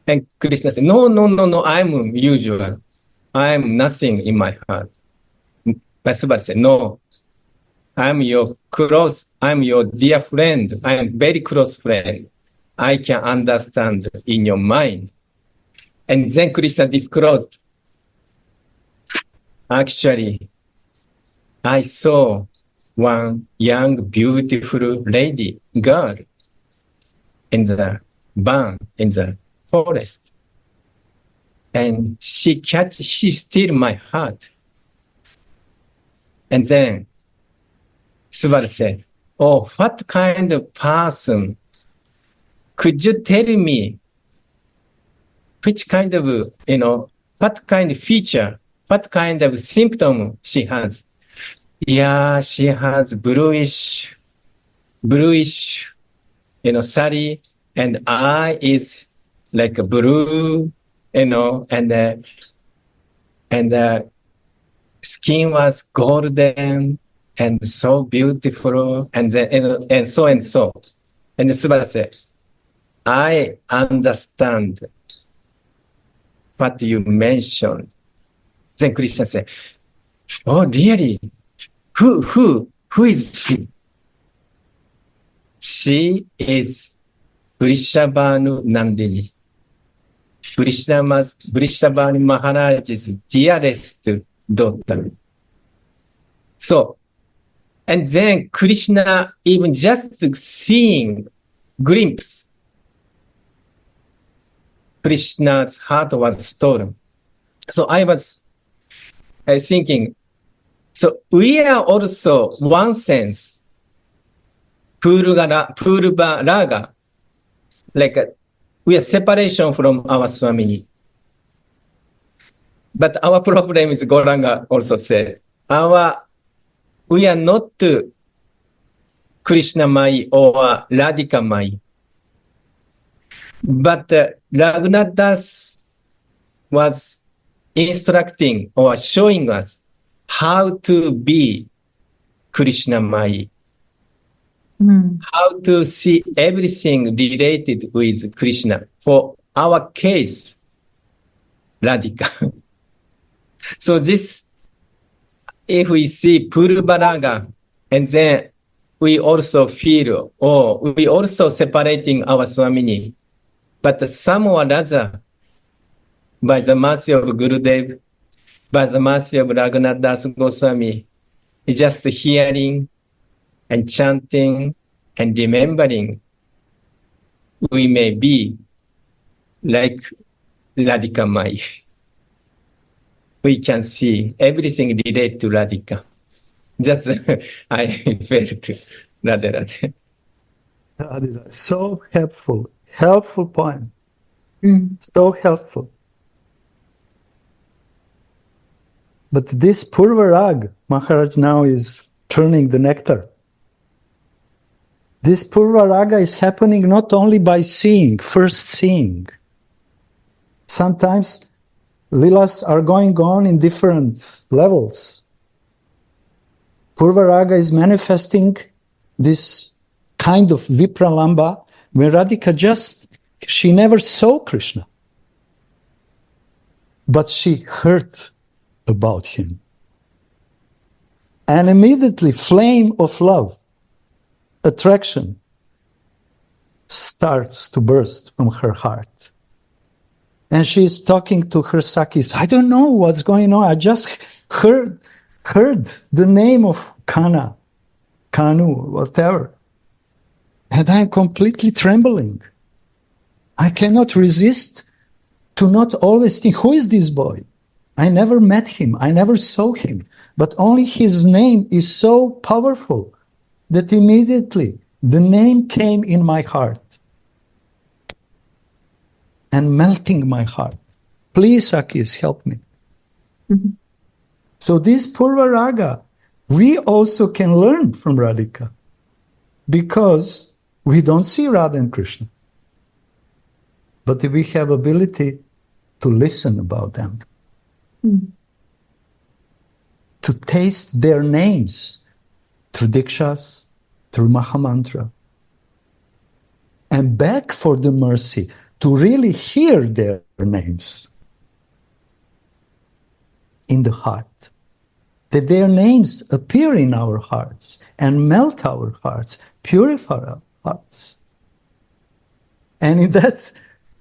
And Krishna said, no, I'm usual. I'm nothing in my heart. But Subhadra said, no, I'm your dear friend. I am very close friend. I can understand in your mind. And then Krishna disclosed, actually, I saw one young, beautiful lady, girl, in the barn, in the forest. And she steal my heart. And then Subal said, oh, what kind of person? Could you tell me which kind of, what kind of feature, what kind of symptom she has? Yeah, she has bluish, sari, and eye is like a blue, and the skin was golden and so beautiful, and then, and so and so. And the Subara said, I understand what you mentioned. Then Krishna said, oh, really? Who is she? She is Vrishabhanu Nandini. Vrishabhanu Maharaj's dearest daughter. So, and then Krishna, even just seeing glimpse, Krishna's heart was stolen. So I was thinking, so we are also, one sense, Purva Raga, like we are separation from our Swamini. But our problem is, Gauranga also said, we are not Krishna Mai or Radhika Mai. But Raghunath Das was instructing or showing us how to be Krishna Mai, how to see everything related with Krishna. For our case, Radhika. So this, if we see Purvaraga, and then we also feel, we also separating our Swamini. But some or other, by the mercy of Gurudev, by the mercy of Raghunath Das Goswami, just hearing and chanting and remembering, we may be like Radhika Mai. We can see everything related to Radhika. That's I felt Radhe. So helpful point. So helpful. But this Purvarag, Maharaj now is turning the nectar. This Purvaraga is happening not only by first seeing. Sometimes Leelas are going on in different levels. Purvaraga is manifesting this kind of Vipralamba when Radhika she never saw Krishna. But she heard about him. And immediately flame of love, attraction, starts to burst from her heart. And she is talking to her Sakis. I don't know what's going on. I just heard the name of Kanu, whatever. And I'm completely trembling. I cannot resist to not always think, who is this boy? I never met him. I never saw him. But only his name is so powerful that immediately the name came in my heart and melting my heart. Please, Sakis, help me. So this Purvaraga, we also can learn from Radhika because we don't see Radha and Krishna. But we have ability to listen about them, to taste their names through Dikshas, through Mahamantra, and beg for the mercy to really hear their names in the heart that their names appear in our hearts and melt our hearts, purify our hearts. And in that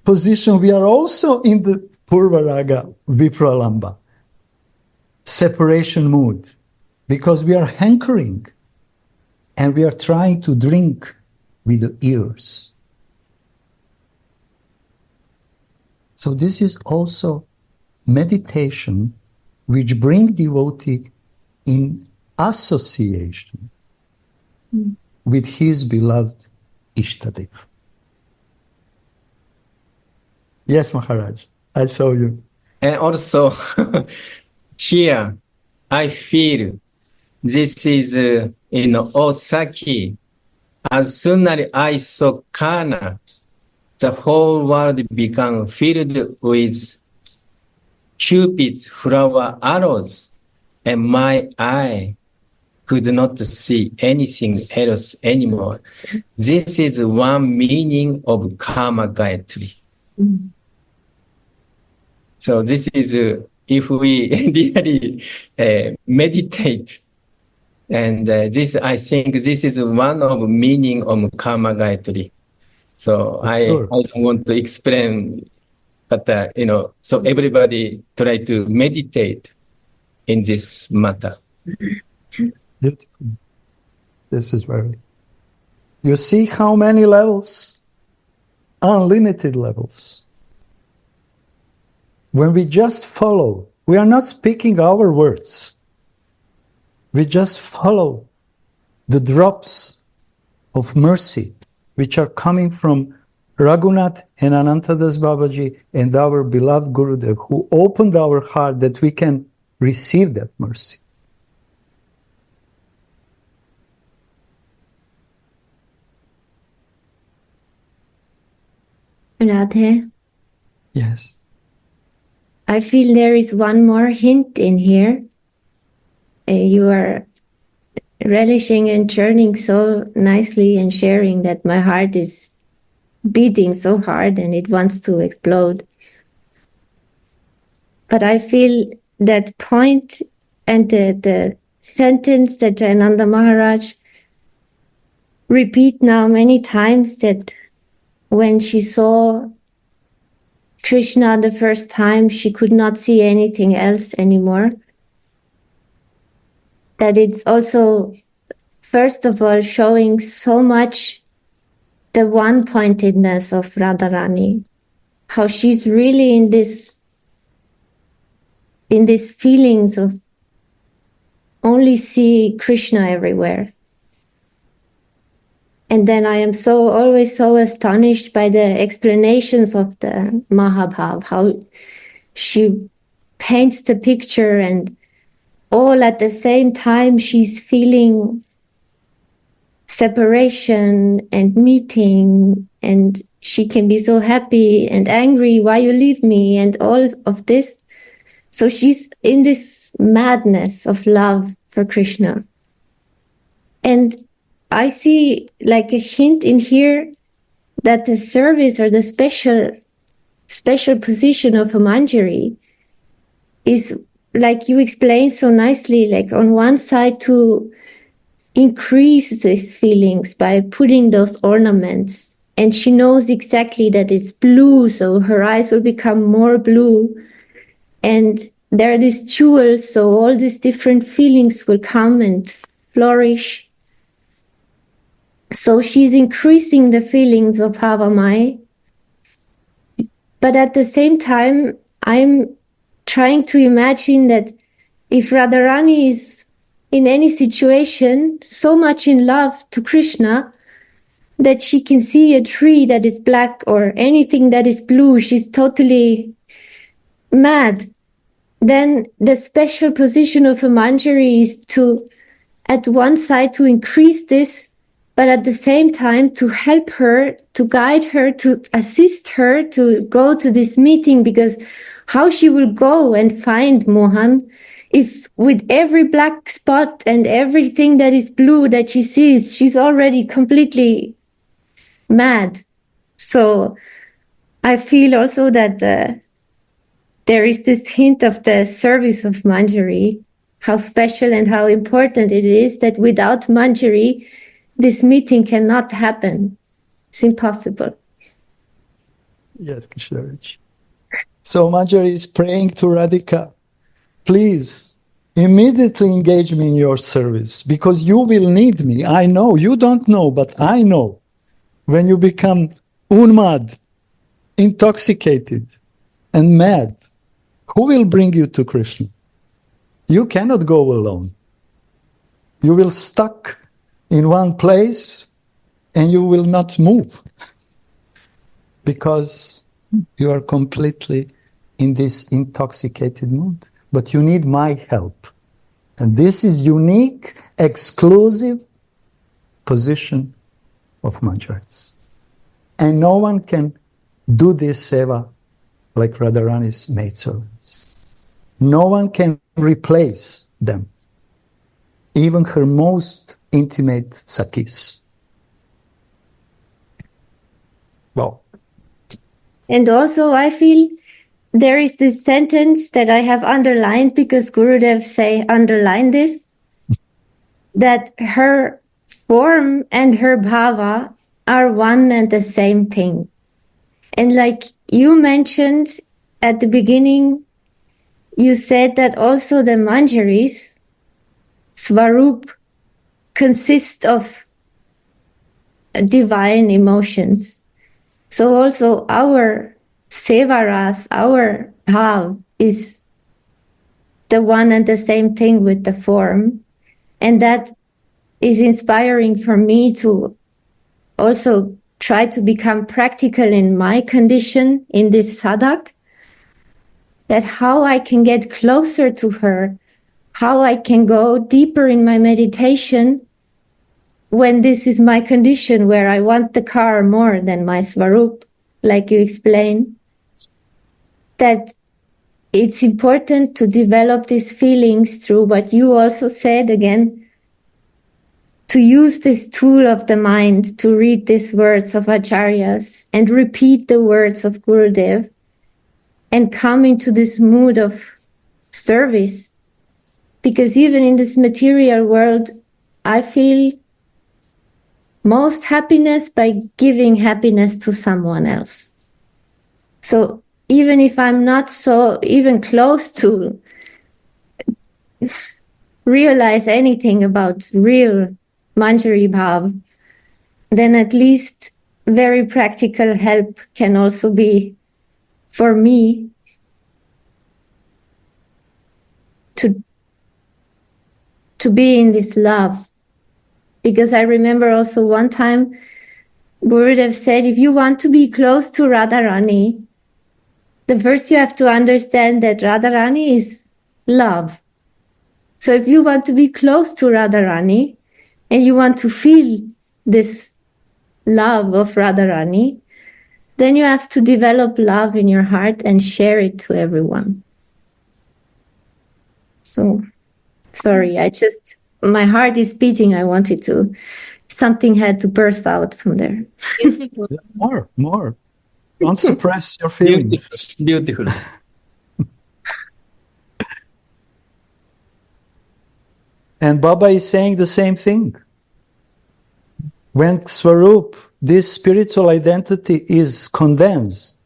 position, we are also in the Purva Raga Vipralamba, separation mood, because we are hankering and we are trying to drink with the ears. So this is also meditation which bring devotee in association with his beloved Ishtadev. Yes, Maharaj, I saw you. And also, here, I feel this is in Osaki. As soon as I saw Kana, the whole world began filled with Cupid's flower arrows, and my eye could not see anything else anymore. This is one meaning of Karma Gayatri. So this is, if we really meditate, and this, I think this is one of meaning of Karma Gayatri. So I don't want to explain, but so everybody try to meditate in this matter. Beautiful. This is very. You see how many levels? Unlimited levels. When we just follow, we are not speaking our words. We just follow the drops of mercy which are coming from Raghunath and Anantadas Babaji and our beloved Gurudev, who opened our heart that we can receive that mercy. Radhe, Yes. I feel there is one more hint in here. You are relishing and churning so nicely and sharing that my heart is beating so hard and it wants to explode. But I feel that point and the sentence that Jayananda Maharaj repeat now many times, that when she saw Krishna the first time, she could not see anything else anymore. That it's also, first of all, showing so much the one-pointedness of Radharani, how she's really in these feelings of only see Krishna everywhere. And then I am always so astonished by the explanations of the Mahabhav, how she paints the picture and all at the same time she's feeling separation and meeting, and she can be so happy and angry, why you leave me, and all of this. So she's in this madness of love for Krishna. And I see like a hint in here that the service or the special position of a manjari is, like you explained so nicely, like on one side to increase these feelings by putting those ornaments. And she knows exactly that it's blue, so her eyes will become more blue. And there are these jewels, so all these different feelings will come and flourish. So she's increasing the feelings of Bhavamai. But at the same time, I'm trying to imagine that if Radharani is in any situation so much in love to Krishna that she can see a tree that is black or anything that is blue, she's totally mad. Then the special position of a manjari is to, at one side, to increase this, but at the same time to help her, to guide her, to assist her to go to this meeting, because how she will go and find Mohan if with every black spot and everything that is blue that she sees, she's already completely mad. So I feel also that there is this hint of the service of Manjari, how special and how important it is that without Manjari, this meeting cannot happen. It's impossible. Yes, Krishnaraj. So Manjari is praying to Radhika, please immediately engage me in your service because you will need me. I know, you don't know, but I know. When you become unmad, intoxicated and mad, who will bring you to Krishna? You cannot go alone. You will stuck in one place and you will not move because you are completely in this intoxicated mood. But you need my help. And this is unique, exclusive position of Manjaris. And no one can do this seva like Radharani's maidservants. No one can replace them. Even her most intimate Sakhis. Well. And also I feel there is this sentence that I have underlined because Gurudev say underline this, that her form and her bhava are one and the same thing. And like you mentioned at the beginning, you said that also the manjaris, Svarup, consist of divine emotions. So also our sevaras, our bhav is the one and the same thing with the form. And that is inspiring for me to also try to become practical in my condition in this sadhak, that how I can get closer to her, how I can go deeper in my meditation when this is my condition where I want the car more than my svarup, like you explained, that it's important to develop these feelings through what you also said again, to use this tool of the mind to read these words of acharyas and repeat the words of Gurudev and come into this mood of service. Because even in this material world, I feel most happiness by giving happiness to someone else. So even if I'm not so even close to realize anything about real Manjari Bhav, then at least very practical help can also be for me to be in this love. Because I remember also one time Gurudev said, if you want to be close to Radharani, the first you have to understand that Radharani is love. So if you want to be close to Radharani and you want to feel this love of Radharani, then you have to develop love in your heart and share it to everyone. So, sorry, my heart is beating. I wanted to, something had to burst out from there. Beautiful. More. Don't suppress your feelings. Beautiful. And Baba is saying the same thing. When Svarup, this spiritual identity, is condensed,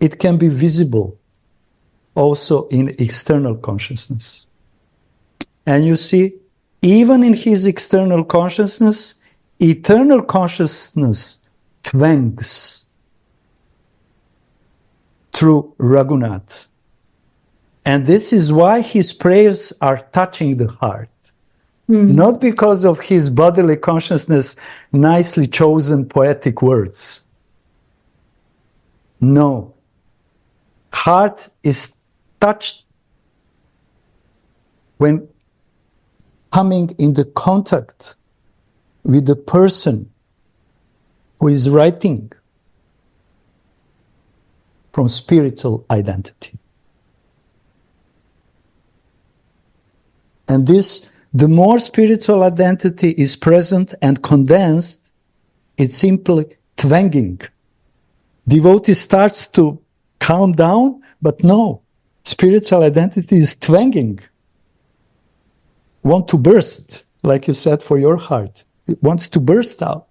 it can be visible also in external consciousness. And you see, even in his external consciousness, eternal consciousness twangs through Raghunath. And this is why his prayers are touching the heart. Not because of his bodily consciousness, nicely chosen poetic words. No. Heart is touched when coming in the contact with the person who is writing from spiritual identity. And this, the more spiritual identity is present and condensed, it's simply twanging. Devotee starts to calm down, but no, Spiritual identity is twanging, want to burst, like you said, for your heart. It wants to burst out.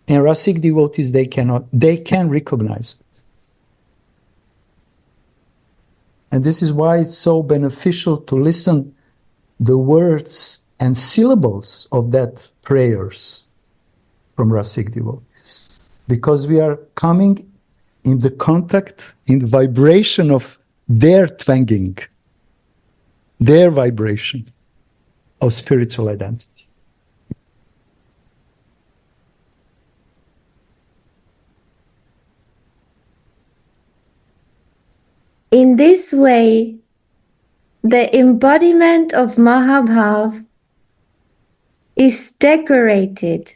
And Rasic devotees, they can recognize it. And this is why it's so beneficial to listen the words and syllables of that prayers from Rasic devotees. Because we are coming in the contact, in the vibration of their twanging, their vibration of spiritual identity. In this way, the embodiment of Mahabhav is decorated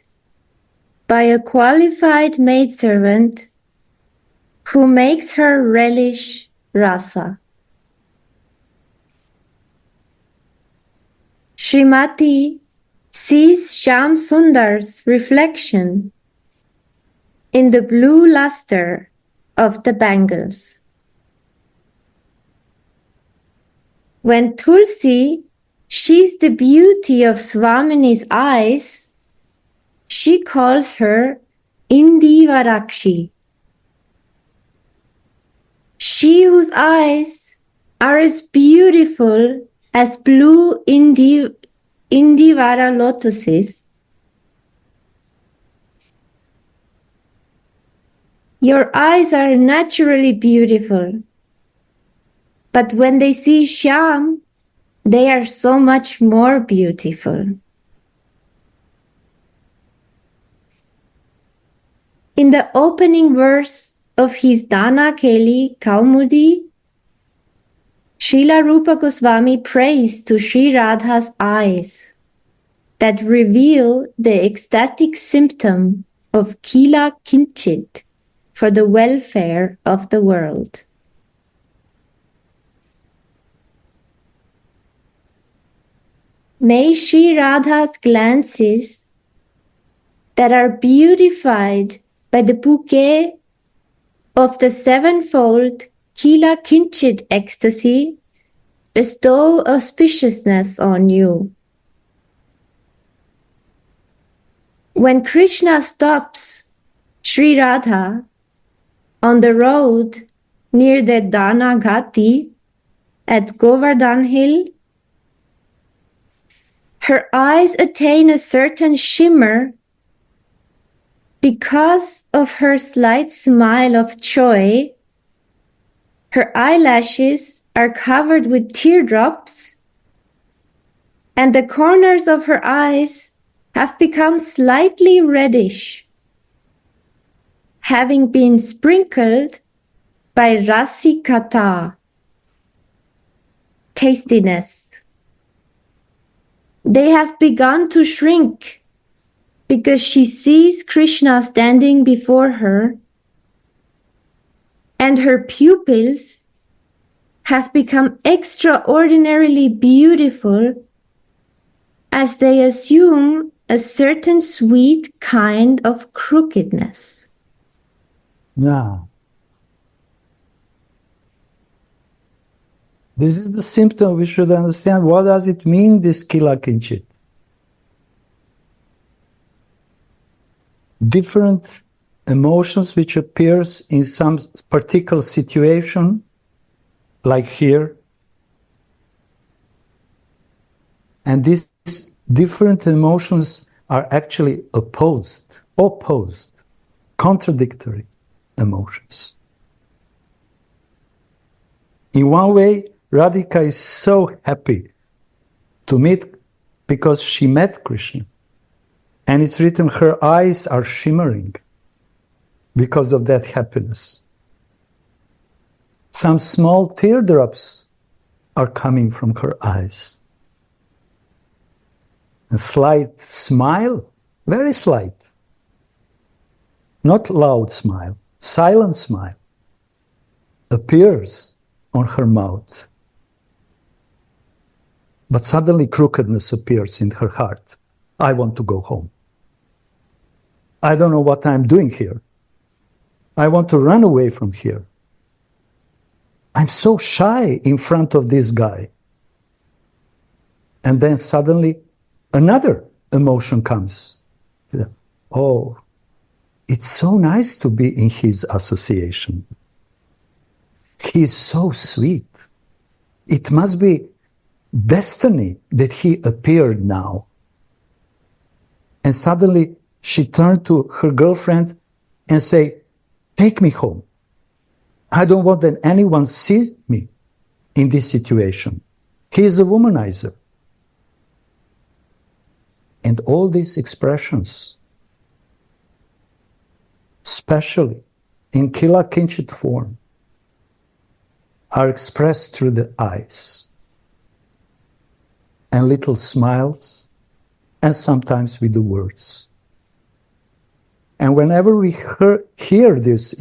by a qualified maidservant who makes her relish rasa. Srimati sees Shyam Sundar's reflection in the blue luster of the bangles. When Tulsi sees the beauty of Swamini's eyes, she calls her Indivarakshi. She whose eyes are as beautiful as blue Indivara lotuses. Your eyes are naturally beautiful, but when they see Shyam, they are so much more beautiful. In the opening verse of his Dana Keli Kaumudi, Srila Rupa Goswami prays to Sri Radha's eyes that reveal the ecstatic symptom of Kila Kinchit for the welfare of the world. May Sri Radha's glances that are beautified by the bouquet of the sevenfold Kila Kinchit ecstasy bestow auspiciousness on you. When Krishna stops Sri Radha on the road near the Dana Ghati at Govardhan Hill, her eyes attain a certain shimmer because of her slight smile of joy. Her eyelashes are covered with teardrops, and the corners of her eyes have become slightly reddish, having been sprinkled by rasikata, tastiness. They have begun to shrink because she sees Krishna standing before her, and her pupils have become extraordinarily beautiful as they assume a certain sweet kind of crookedness. Yeah. This is the symptom we should understand. What does it mean, this Kila Kinchit? Different emotions which appears in some particular situation, like here. And these different emotions are actually opposed, contradictory emotions. In one way, Radhika is so happy to meet because she met Krishna. And it's written, her eyes are shimmering because of that happiness. Some small teardrops are coming from her eyes. A slight smile, very slight. Not loud smile, silent smile appears on her mouth. But suddenly crookedness appears in her heart. I want to go home. I don't know what I'm doing here. I want to run away from here. I'm so shy in front of this guy. And then suddenly another emotion comes. Oh, it's so nice to be in his association. He is so sweet. It must be destiny that he appeared now. And suddenly she turned to her girlfriend and say, take me home. I don't want that anyone sees me in this situation. He is a womanizer. And all these expressions, especially in Kila Kinchit form, are expressed through the eyes and little smiles, and sometimes with the words. And whenever we hear this,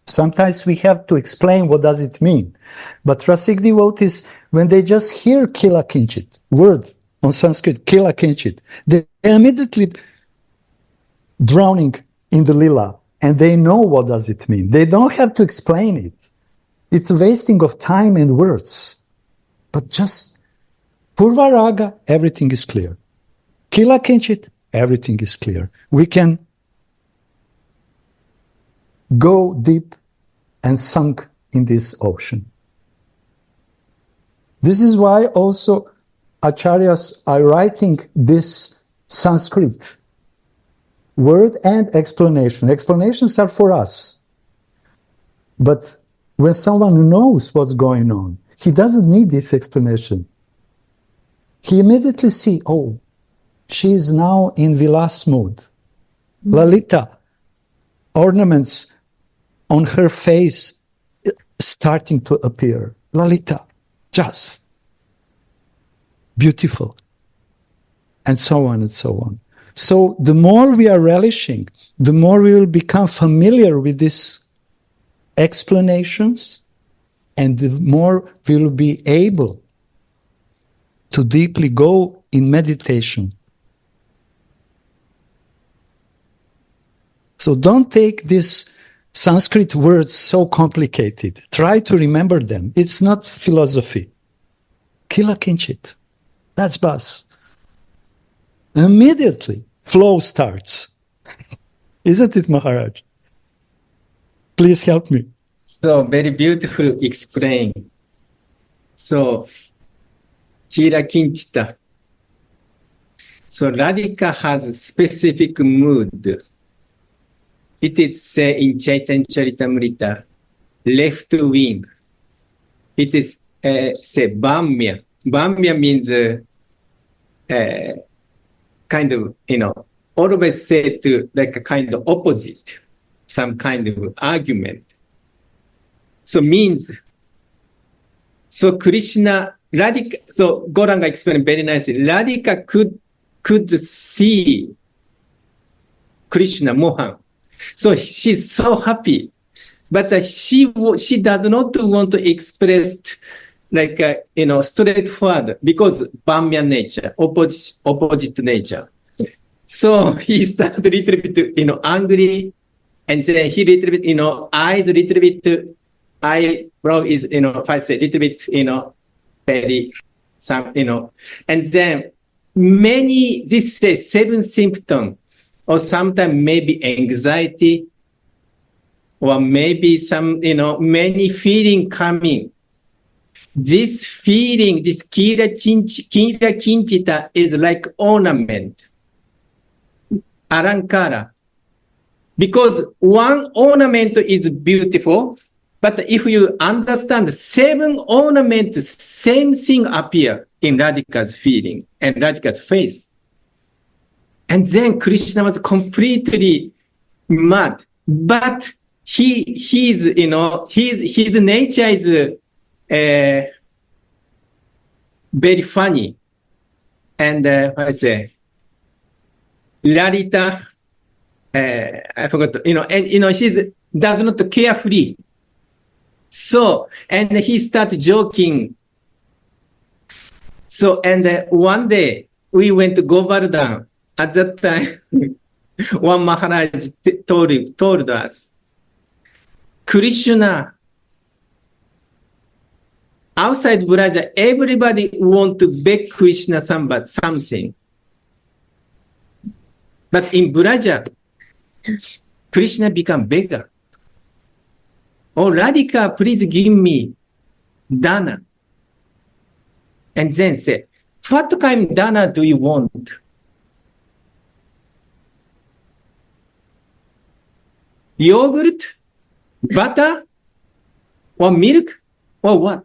sometimes we have to explain what does it mean. But Rasik devotees, when they just hear Kila Kinchit, word on Sanskrit, Kila Kinchit, they immediately drowning in the lila, and they know what does it mean. They don't have to explain it. It's a wasting of time and words. But just Purva Raga, everything is clear. Kila Kinchit, everything is clear. We can go deep and sunk in this ocean. This is why also Acharyas are writing this Sanskrit word and explanation. Explanations are for us. But when someone knows what's going on, he doesn't need this explanation. He immediately sees, oh, she is now in Vilas mood. Lalita, ornaments on her face starting to appear. Lalita, just beautiful. And so on and so on. So the more we are relishing, the more we will become familiar with these explanations, and the more we will be able to deeply go in meditation. So don't take these Sanskrit words so complicated. Try to remember them. It's not philosophy. Kila Kinchit. That's bas. Immediately, flow starts. Isn't it, Maharaj? Please help me. So very beautiful explain. So, Kila Kinchita. So Radhika has specific mood. It is said in Chaitanya Charitamrita, left wing. It is say Bhamya. Bhamya means kind of, always said to like a kind of opposite, some kind of argument. So means, so Krishna, Radhika, so Gauranga explained very nicely, Radhika could see Krishna, Mohan. So she's so happy, but she does not want to express like straightforward because Bhamya nature, opposite nature. So he started a little bit, angry, and then he little bit, eyes a little bit, eyebrow is, if I say little bit, very some, and then this says 7 symptoms. Or sometimes maybe anxiety, or maybe some, many feeling coming. This feeling, this Kila Kinchita is like ornament, alankara. Because one ornament is beautiful, but if you understand 7 ornaments, same thing appear in Radhika's feeling and Radhika's face. And then Krishna was completely mad. But his nature is very funny. And Lalita, I forgot, and she does not carefree. So, and he started joking. So, and one day we went to Govardhan. At that time, one Maharaj told us, Krishna outside Braja, everybody want to beg Krishna something. But in Braja, Krishna become beggar. Oh, Radhika, please give me dana. And then say, what kind of dana do you want? Yogurt, butter, or milk, or what?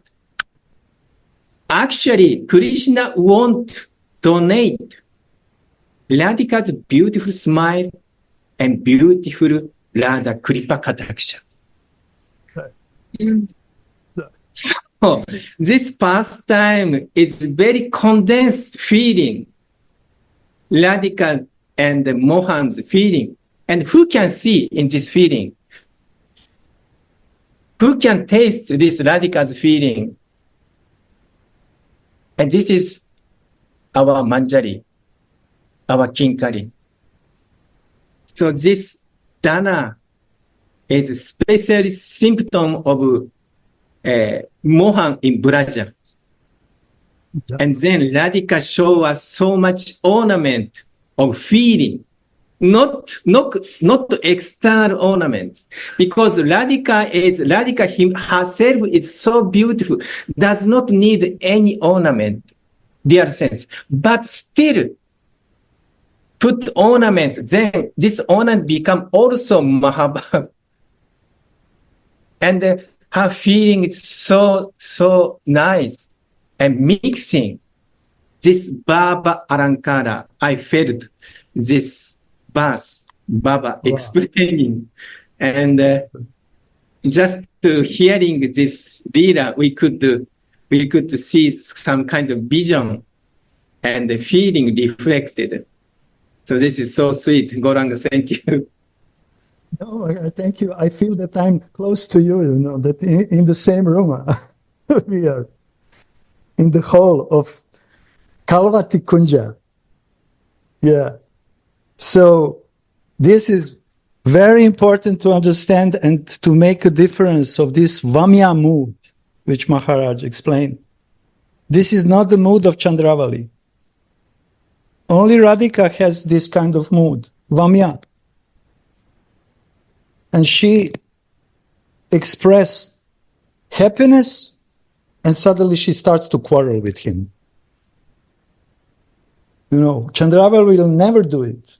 Actually, Krishna won't donate Radhika's beautiful smile and beautiful Radha Kripa Kataksha. So, this pastime is very condensed feeling, Radhika and Mohan's feeling. And who can see in this feeling? Who can taste this Radhika's feeling? And this is our Manjari, our Kinkari. So this dana is a special symptom of Mohan in Braja. Yeah. And then Radhika show us so much ornament of feeling, not external ornaments, because Radhika herself is so beautiful, does not need any ornament, dear sense, but still put ornament, then this ornament become also Mahabharata. And her feeling is so nice and mixing this Baba Arankara. I felt this verse, Baba explaining, and just hearing this Leela, we could see some kind of vision and the feeling reflected. So this is so sweet. Gauranga, thank you. No, thank you. I feel that I'm close to you, that in the same room we are, in the hall of Kalvati Kunja. Yeah. So this is very important to understand and to make a difference of this Vamya mood, which Maharaj explained. This is not the mood of Chandravali. Only Radhika has this kind of mood, Vamya. And she expressed happiness, and suddenly she starts to quarrel with him. Chandravali will never do it.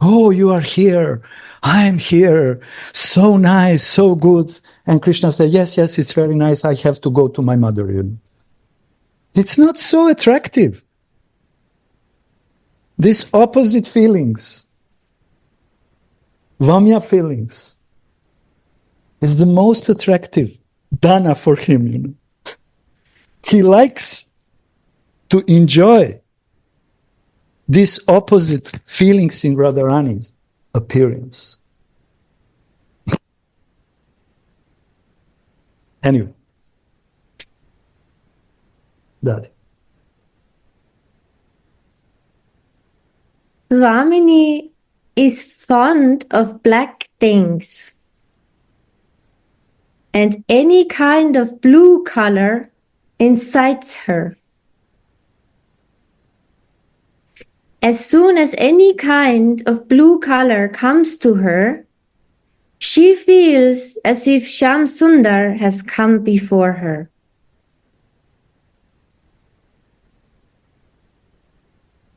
Oh, you are here. I'm here. So nice, so good. And Krishna said, yes, it's very nice. I have to go to my mother. It's not so attractive. These opposite feelings, Vamya feelings, is the most attractive dana for him. He likes to enjoy these opposite feelings in Radharani's appearance. Anyway, that. Vamini is fond of black things, and any kind of blue color incites her. As soon as any kind of blue color comes to her, she feels as if Shyam Sundar has come before her.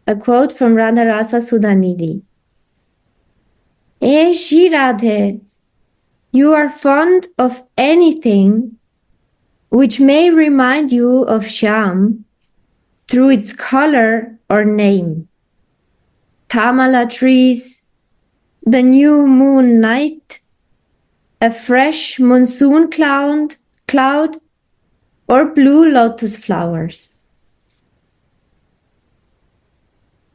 A quote from Radha Rasa Sudhanidhi. Eh Shri Radhe, you are fond of anything which may remind you of Shyam through its color or name. Tamala trees, the new moon night, a fresh monsoon cloud, or blue lotus flowers.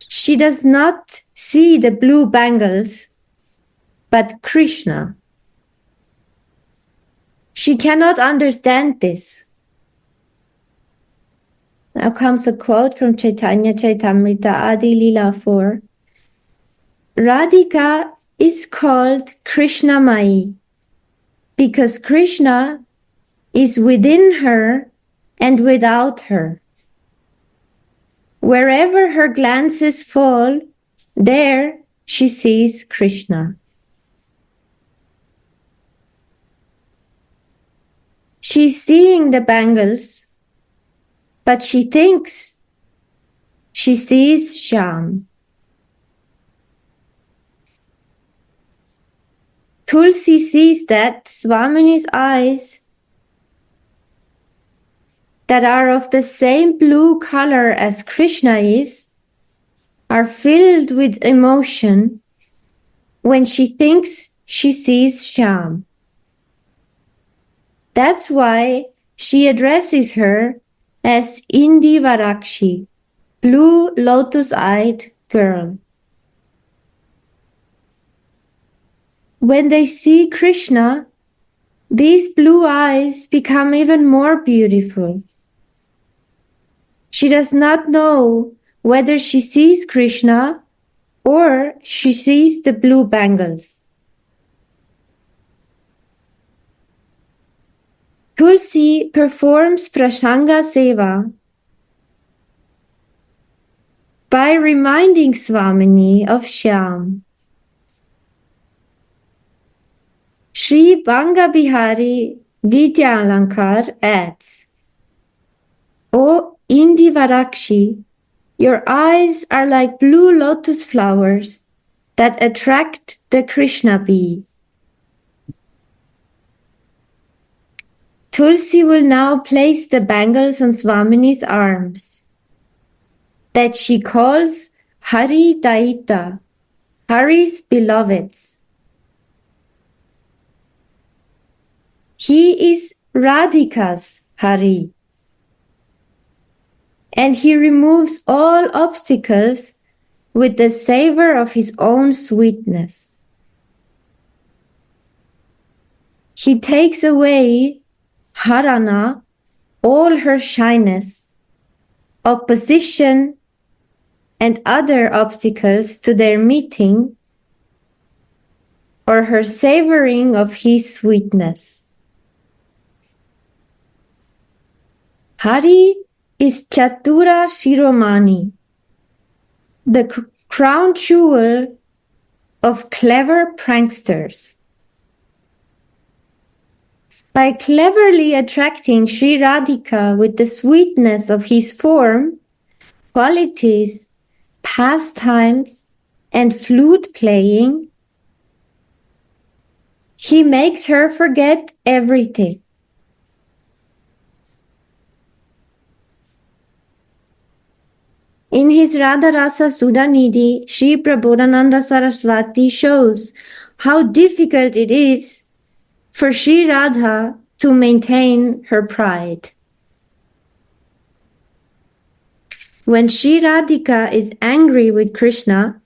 She does not see the blue bangles, but Krishna. She cannot understand this. Now comes a quote from Chaitanya Chaitamrita Adi Lila 4. Radhika is called Krishnamai because Krishna is within her and without her. Wherever her glances fall, there she sees Krishna. She's seeing the bangles, but she thinks she sees Shyam. Tulsi sees that Swamini's eyes that are of the same blue color as Krishna is are filled with emotion when she thinks she sees Shyam. That's why she addresses her as Indi Varakshi, blue lotus-eyed girl. When they see Krishna, these blue eyes become even more beautiful. She does not know whether she sees Krishna or she sees the blue bangles. Tulsi performs Prasanga Seva by reminding Swamini of Shyam. Sri Banga Bihari Vidyalankar adds, O Indi Varakshi, your eyes are like blue lotus flowers that attract the Krishna bee. Tulsi will now place the bangles on Swamini's arms, that she calls Hari Daita, Hari's beloveds. He is Radhika's Hari, and he removes all obstacles with the savor of his own sweetness. He takes away Harana, all her shyness, opposition, and other obstacles to their meeting or her savoring of his sweetness. Hari is Chatura Shiromani, the crown jewel of clever pranksters. By cleverly attracting Sri Radhika with the sweetness of his form, qualities, pastimes, and flute playing, he makes her forget everything. In his Radha Rasa Sudhanidhi, Sri Prabodhananda Saraswati shows how difficult it is for Sri Radha to maintain her pride. When Sri Radhika is angry with Krishna,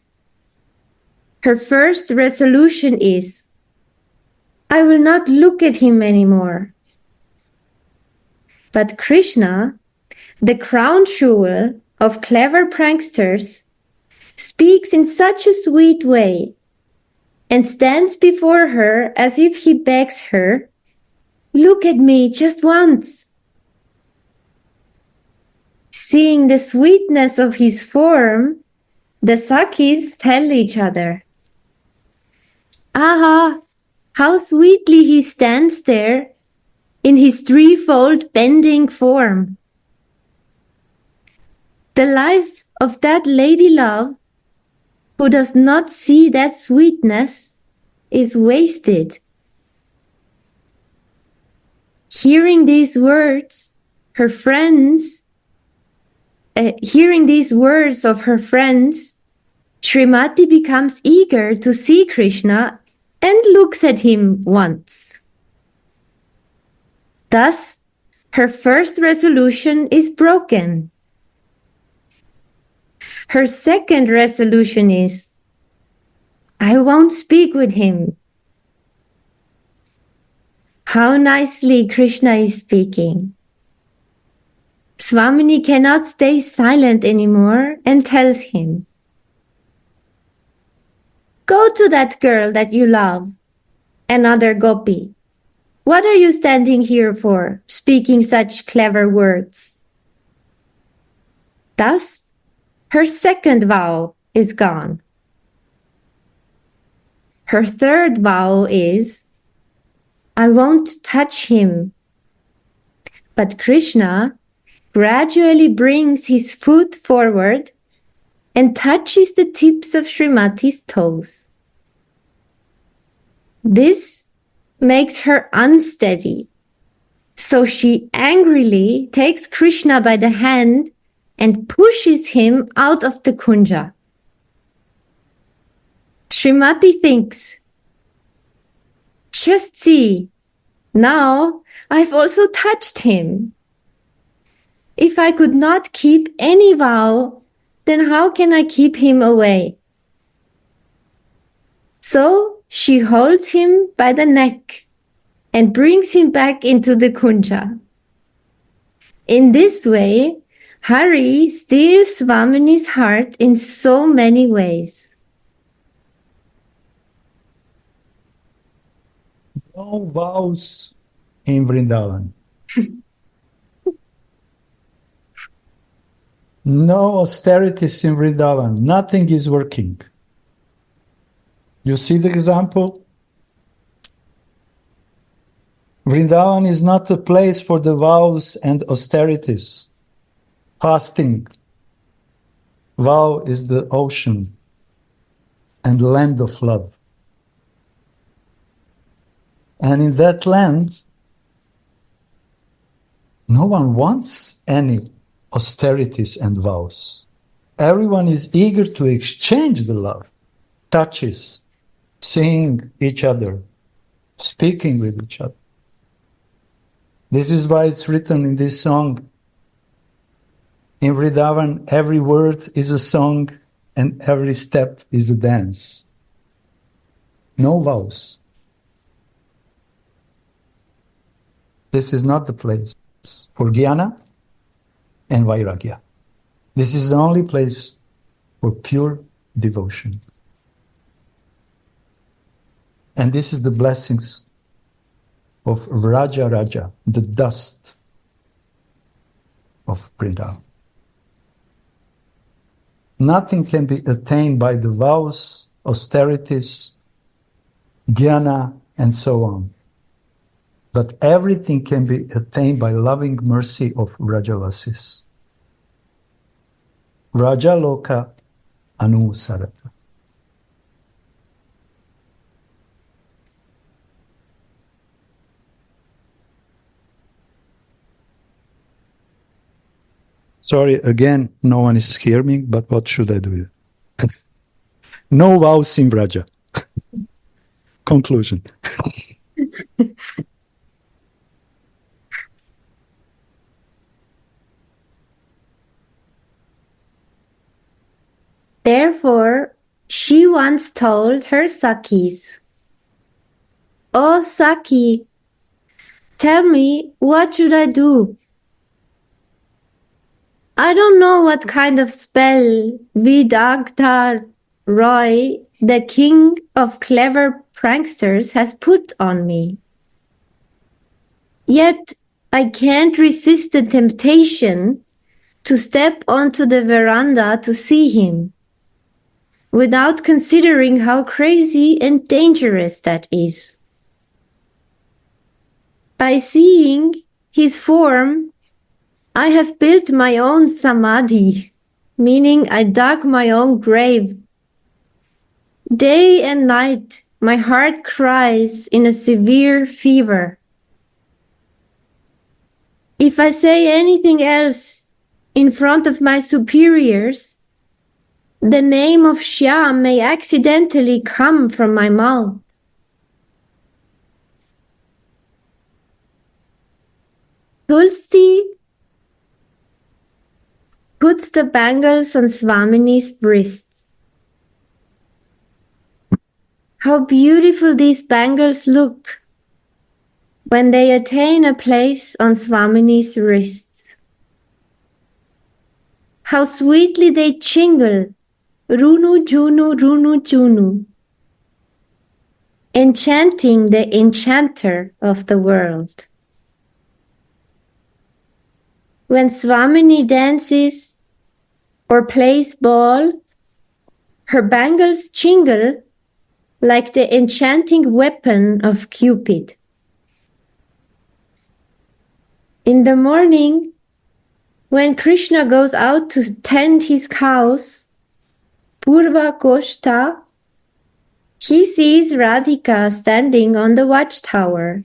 her first resolution is, I will not look at him anymore. But Krishna, the crown jewel of clever pranksters, speaks in such a sweet way and stands before her as if he begs her, look at me just once. Seeing the sweetness of his form, the Sakhis tell each other, Aha, how sweetly he stands there in his threefold bending form. The life of that lady love who does not see that sweetness is wasted. Hearing these words of her friends, Srimati becomes eager to see Krishna and looks at him once. Thus, her first resolution is broken. Her second resolution is, I won't speak with him. How nicely Krishna is speaking. Swamini cannot stay silent anymore and tells him, Go to that girl that you love, another gopi. What are you standing here for, speaking such clever words? Thus, her second vow is gone. Her third vow is, I won't touch him. But Krishna gradually brings his foot forward and touches the tips of Srimati's toes. This makes her unsteady, so she angrily takes Krishna by the hand and pushes him out of the kunja. Srimati thinks, just see, now I've also touched him. If I could not keep any vow, then how can I keep him away? So she holds him by the neck and brings him back into the kunja. In this way, Hari steals Swamini's heart in so many ways. No vows in Vrindavan. No austerities in Vrindavan. Nothing is working. You see the example? Vrindavan is not a place for the vows and austerities. Fasting. Vow is the ocean and land of love. And in that land, no one wants any austerities and vows. Everyone is eager to exchange the love, touches, seeing each other, speaking with each other. This is why it's written in this song. In Vrindavan, every word is a song and every step is a dance. No vows. This is not the place for jnana and vairagya. This is the only place for pure devotion. And this is the blessings of Raja Raja, the dust of Vrindavan. Nothing can be attained by the vows, austerities, jnana, and so on. But everything can be attained by loving mercy of Rajavasis. Raja Loka Anusarata. Sorry, again, no one is hearing me, but what should I do? No vows in Vraja. Conclusion. Therefore, she once told her Sakis, "Oh Saki, tell me, what should I do? I don't know what kind of spell Vidagdhar Roy, the king of clever pranksters, has put on me. Yet I can't resist the temptation to step onto the veranda to see him, without considering how crazy and dangerous that is. By seeing his form, I have built my own samadhi, meaning I dug my own grave. Day and night, my heart cries in a severe fever. If I say anything else in front of my superiors, the name of Shyam may accidentally come from my mouth. Tulsi puts the bangles on Swamini's wrists. How beautiful these bangles look when they attain a place on Swamini's wrists. How sweetly they jingle, Runu Junu Runu Junu. enchanting the enchanter of the world. When Swamini dances or plays ball, her bangles jingle like the enchanting weapon of Cupid. In the morning, when Krishna goes out to tend his cows, Purva Koshta, he sees Radhika standing on the watchtower,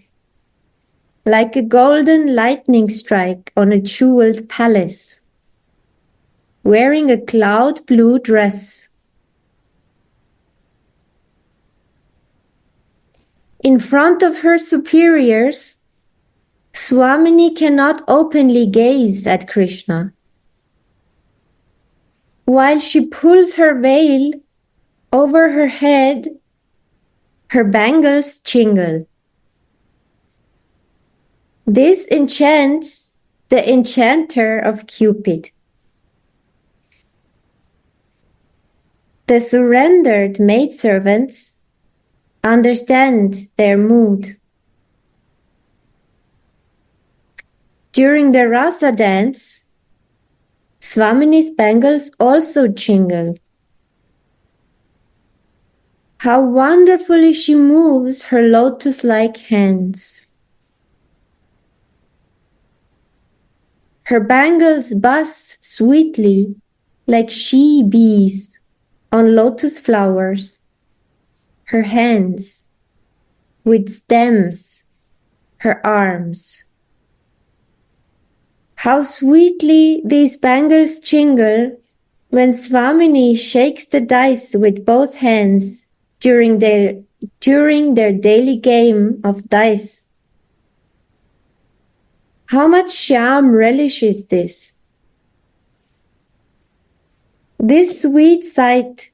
like a golden lightning strike on a jeweled palace, wearing a cloud blue dress. In front of her superiors, Swamini cannot openly gaze at Krishna. While she pulls her veil over her head, her bangles jingle. This enchants the enchanter of Cupid. The surrendered maidservants understand their mood. During the rasa dance, Swamini's bangles also jingle. How wonderfully she moves her lotus-like hands. Her bangles buzz sweetly like she bees on lotus flowers. Her hands with stems, her arms. How sweetly these bangles jingle when Swamini shakes the dice with both hands during their daily game of dice. How much Shyam relishes this. This sweet sight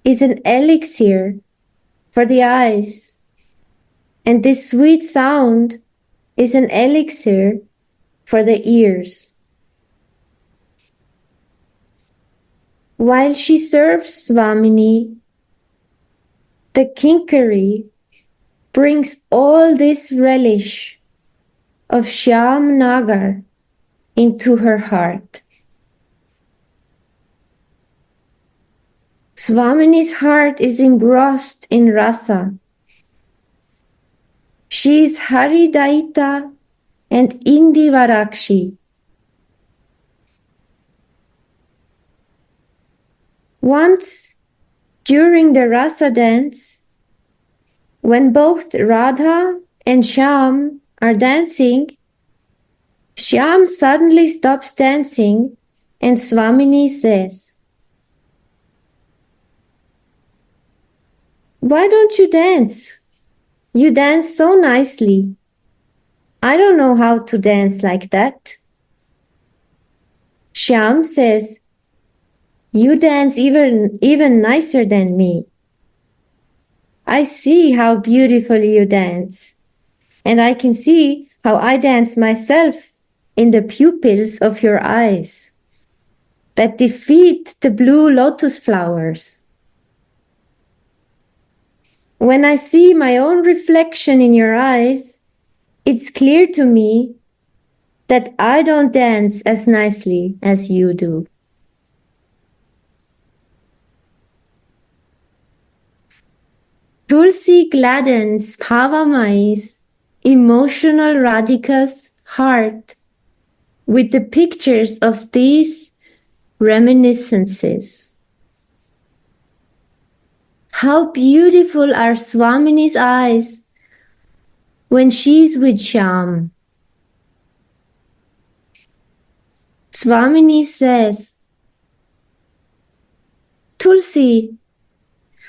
is an elixir for the eyes, and this sweet sound is an elixir for the ears. While she serves Swamini, the Kinkari brings all this relish of Shyam Nagar into her heart. Swamini's heart is engrossed in rasa. She is Haridaita and Indivarakshi. Once, during the rasa dance, when both Radha and Shyam are dancing, Shyam suddenly stops dancing and Swamini says, "Why don't you dance? You dance so nicely. I don't know how to dance like that." Shyam says, "You dance even nicer than me. I see how beautifully you dance, and I can see how I dance myself in the pupils of your eyes that defeat the blue lotus flowers. When I see my own reflection in your eyes, it's clear to me that I don't dance as nicely as you do." Tulsi gladdens Bhavamai's emotional Radhika's heart with the pictures of these reminiscences. How beautiful are Swamini's eyes when she's with Shyam. Swamini says, "Tulsi,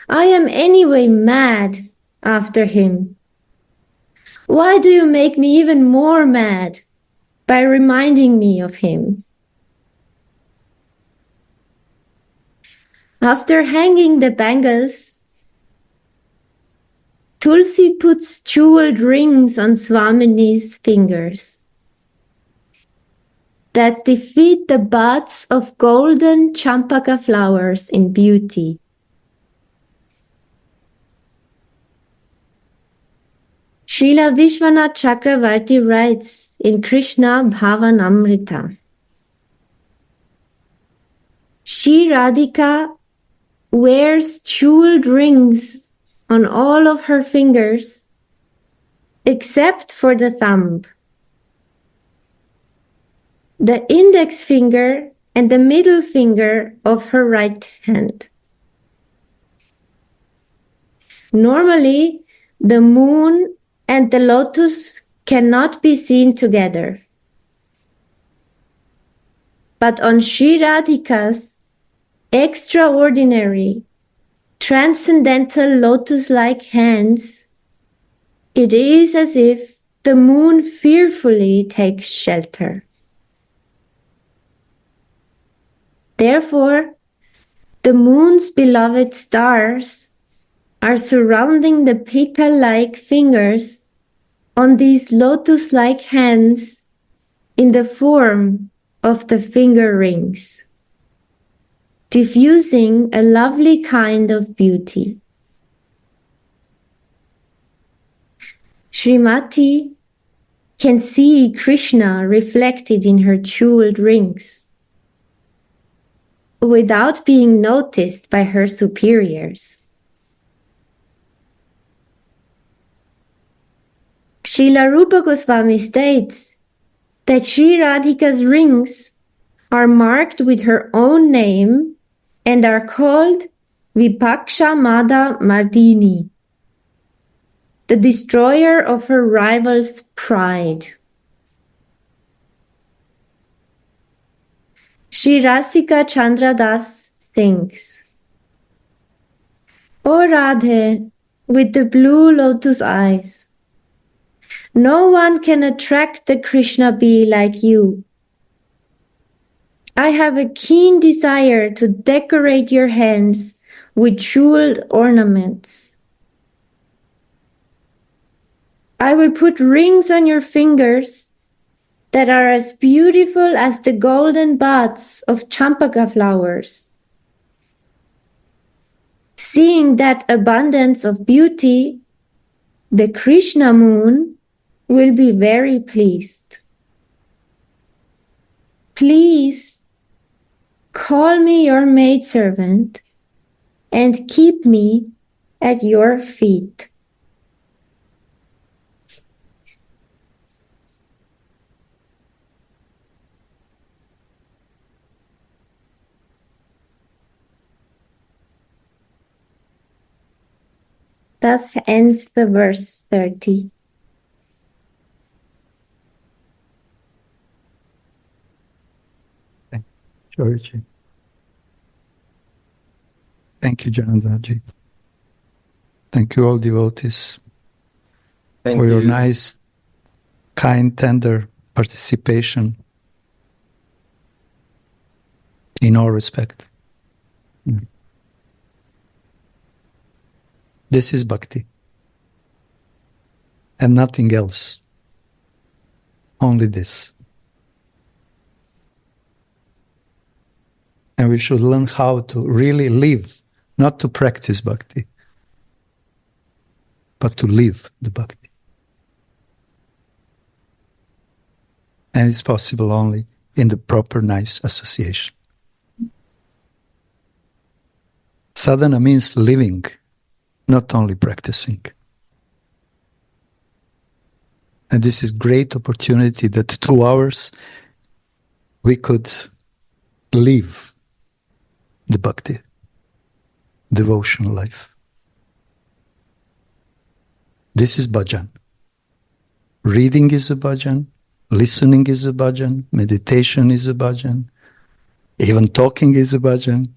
I am anyway mad after him. Why do you make me even more mad by reminding me of him?" After hanging the bangles, Tulsi puts jeweled rings on Swamini's fingers that defeat the buds of golden champaka flowers in beauty. Srila Vishwanath Chakravarti writes in Krishna Bhavanamrita, Shri Radhika wears jeweled rings on all of her fingers except for the thumb, the index finger and the middle finger of her right hand. Normally, the moon and the lotus cannot be seen together. But on Sri Radhika's extraordinary, transcendental lotus-like hands, it is as if the moon fearfully takes shelter. Therefore, the moon's beloved stars are surrounding the petal-like fingers on these lotus-like hands in the form of the finger rings, diffusing a lovely kind of beauty. Srimati can see Krishna reflected in her jeweled rings without being noticed by her superiors. Srila Rupa Goswami states that Sri Radhika's rings are marked with her own name and are called Vipaksha Mada Mardini, the destroyer of her rival's pride. Sri Rasika Chandra Das sings, O Radhe, with the blue lotus eyes, no one can attract the Krishna bee like you. I have a keen desire to decorate your hands with jeweled ornaments. I will put rings on your fingers that are as beautiful as the golden buds of champaka flowers. Seeing that abundance of beauty, the Krishna moon will be very pleased. Please call me your maidservant and keep me at your feet. Thus ends the verse 30. Thank you, Georgie. Thank you, Janandaji. Thank you, all devotees, Thank for your you. nice, kind, tender participation in all respect. This is bhakti and nothing else, only this. And we should learn how to really live, not to practice bhakti, but to live the bhakti. And it's possible only in the proper, nice association. Sadhana means living, not only practicing. And this is great opportunity that 2 hours we could live the bhakti, devotional life. This is bhajan. Reading is a bhajan, listening is a bhajan, meditation is a bhajan, even talking is a bhajan,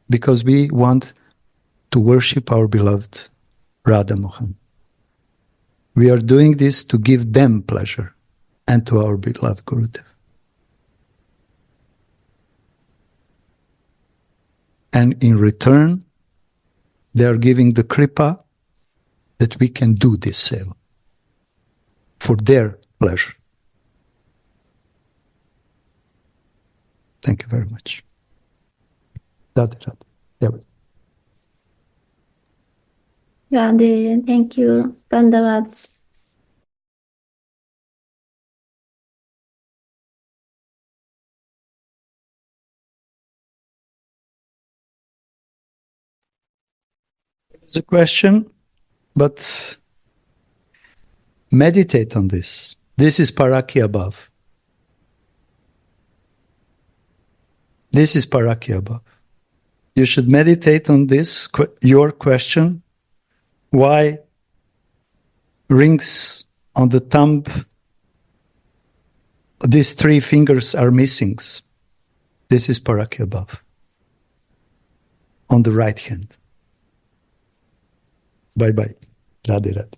because we want to worship our beloved Radha Mohan. We are doing this to give them pleasure and to our beloved Gurudev. And in return, they are giving the kripa that we can do this seva for their pleasure. Thank you very much. Radhe Radhe. Radhe, thank you. Dandavat. It's a question, but meditate on this. This is Parakiya above. This is Parakiya above. You should meditate on this, your question. Why rings on the thumb, these 3 fingers are missing? This is Parakiya above. On the right hand. Bye-bye. Radhe Radhe.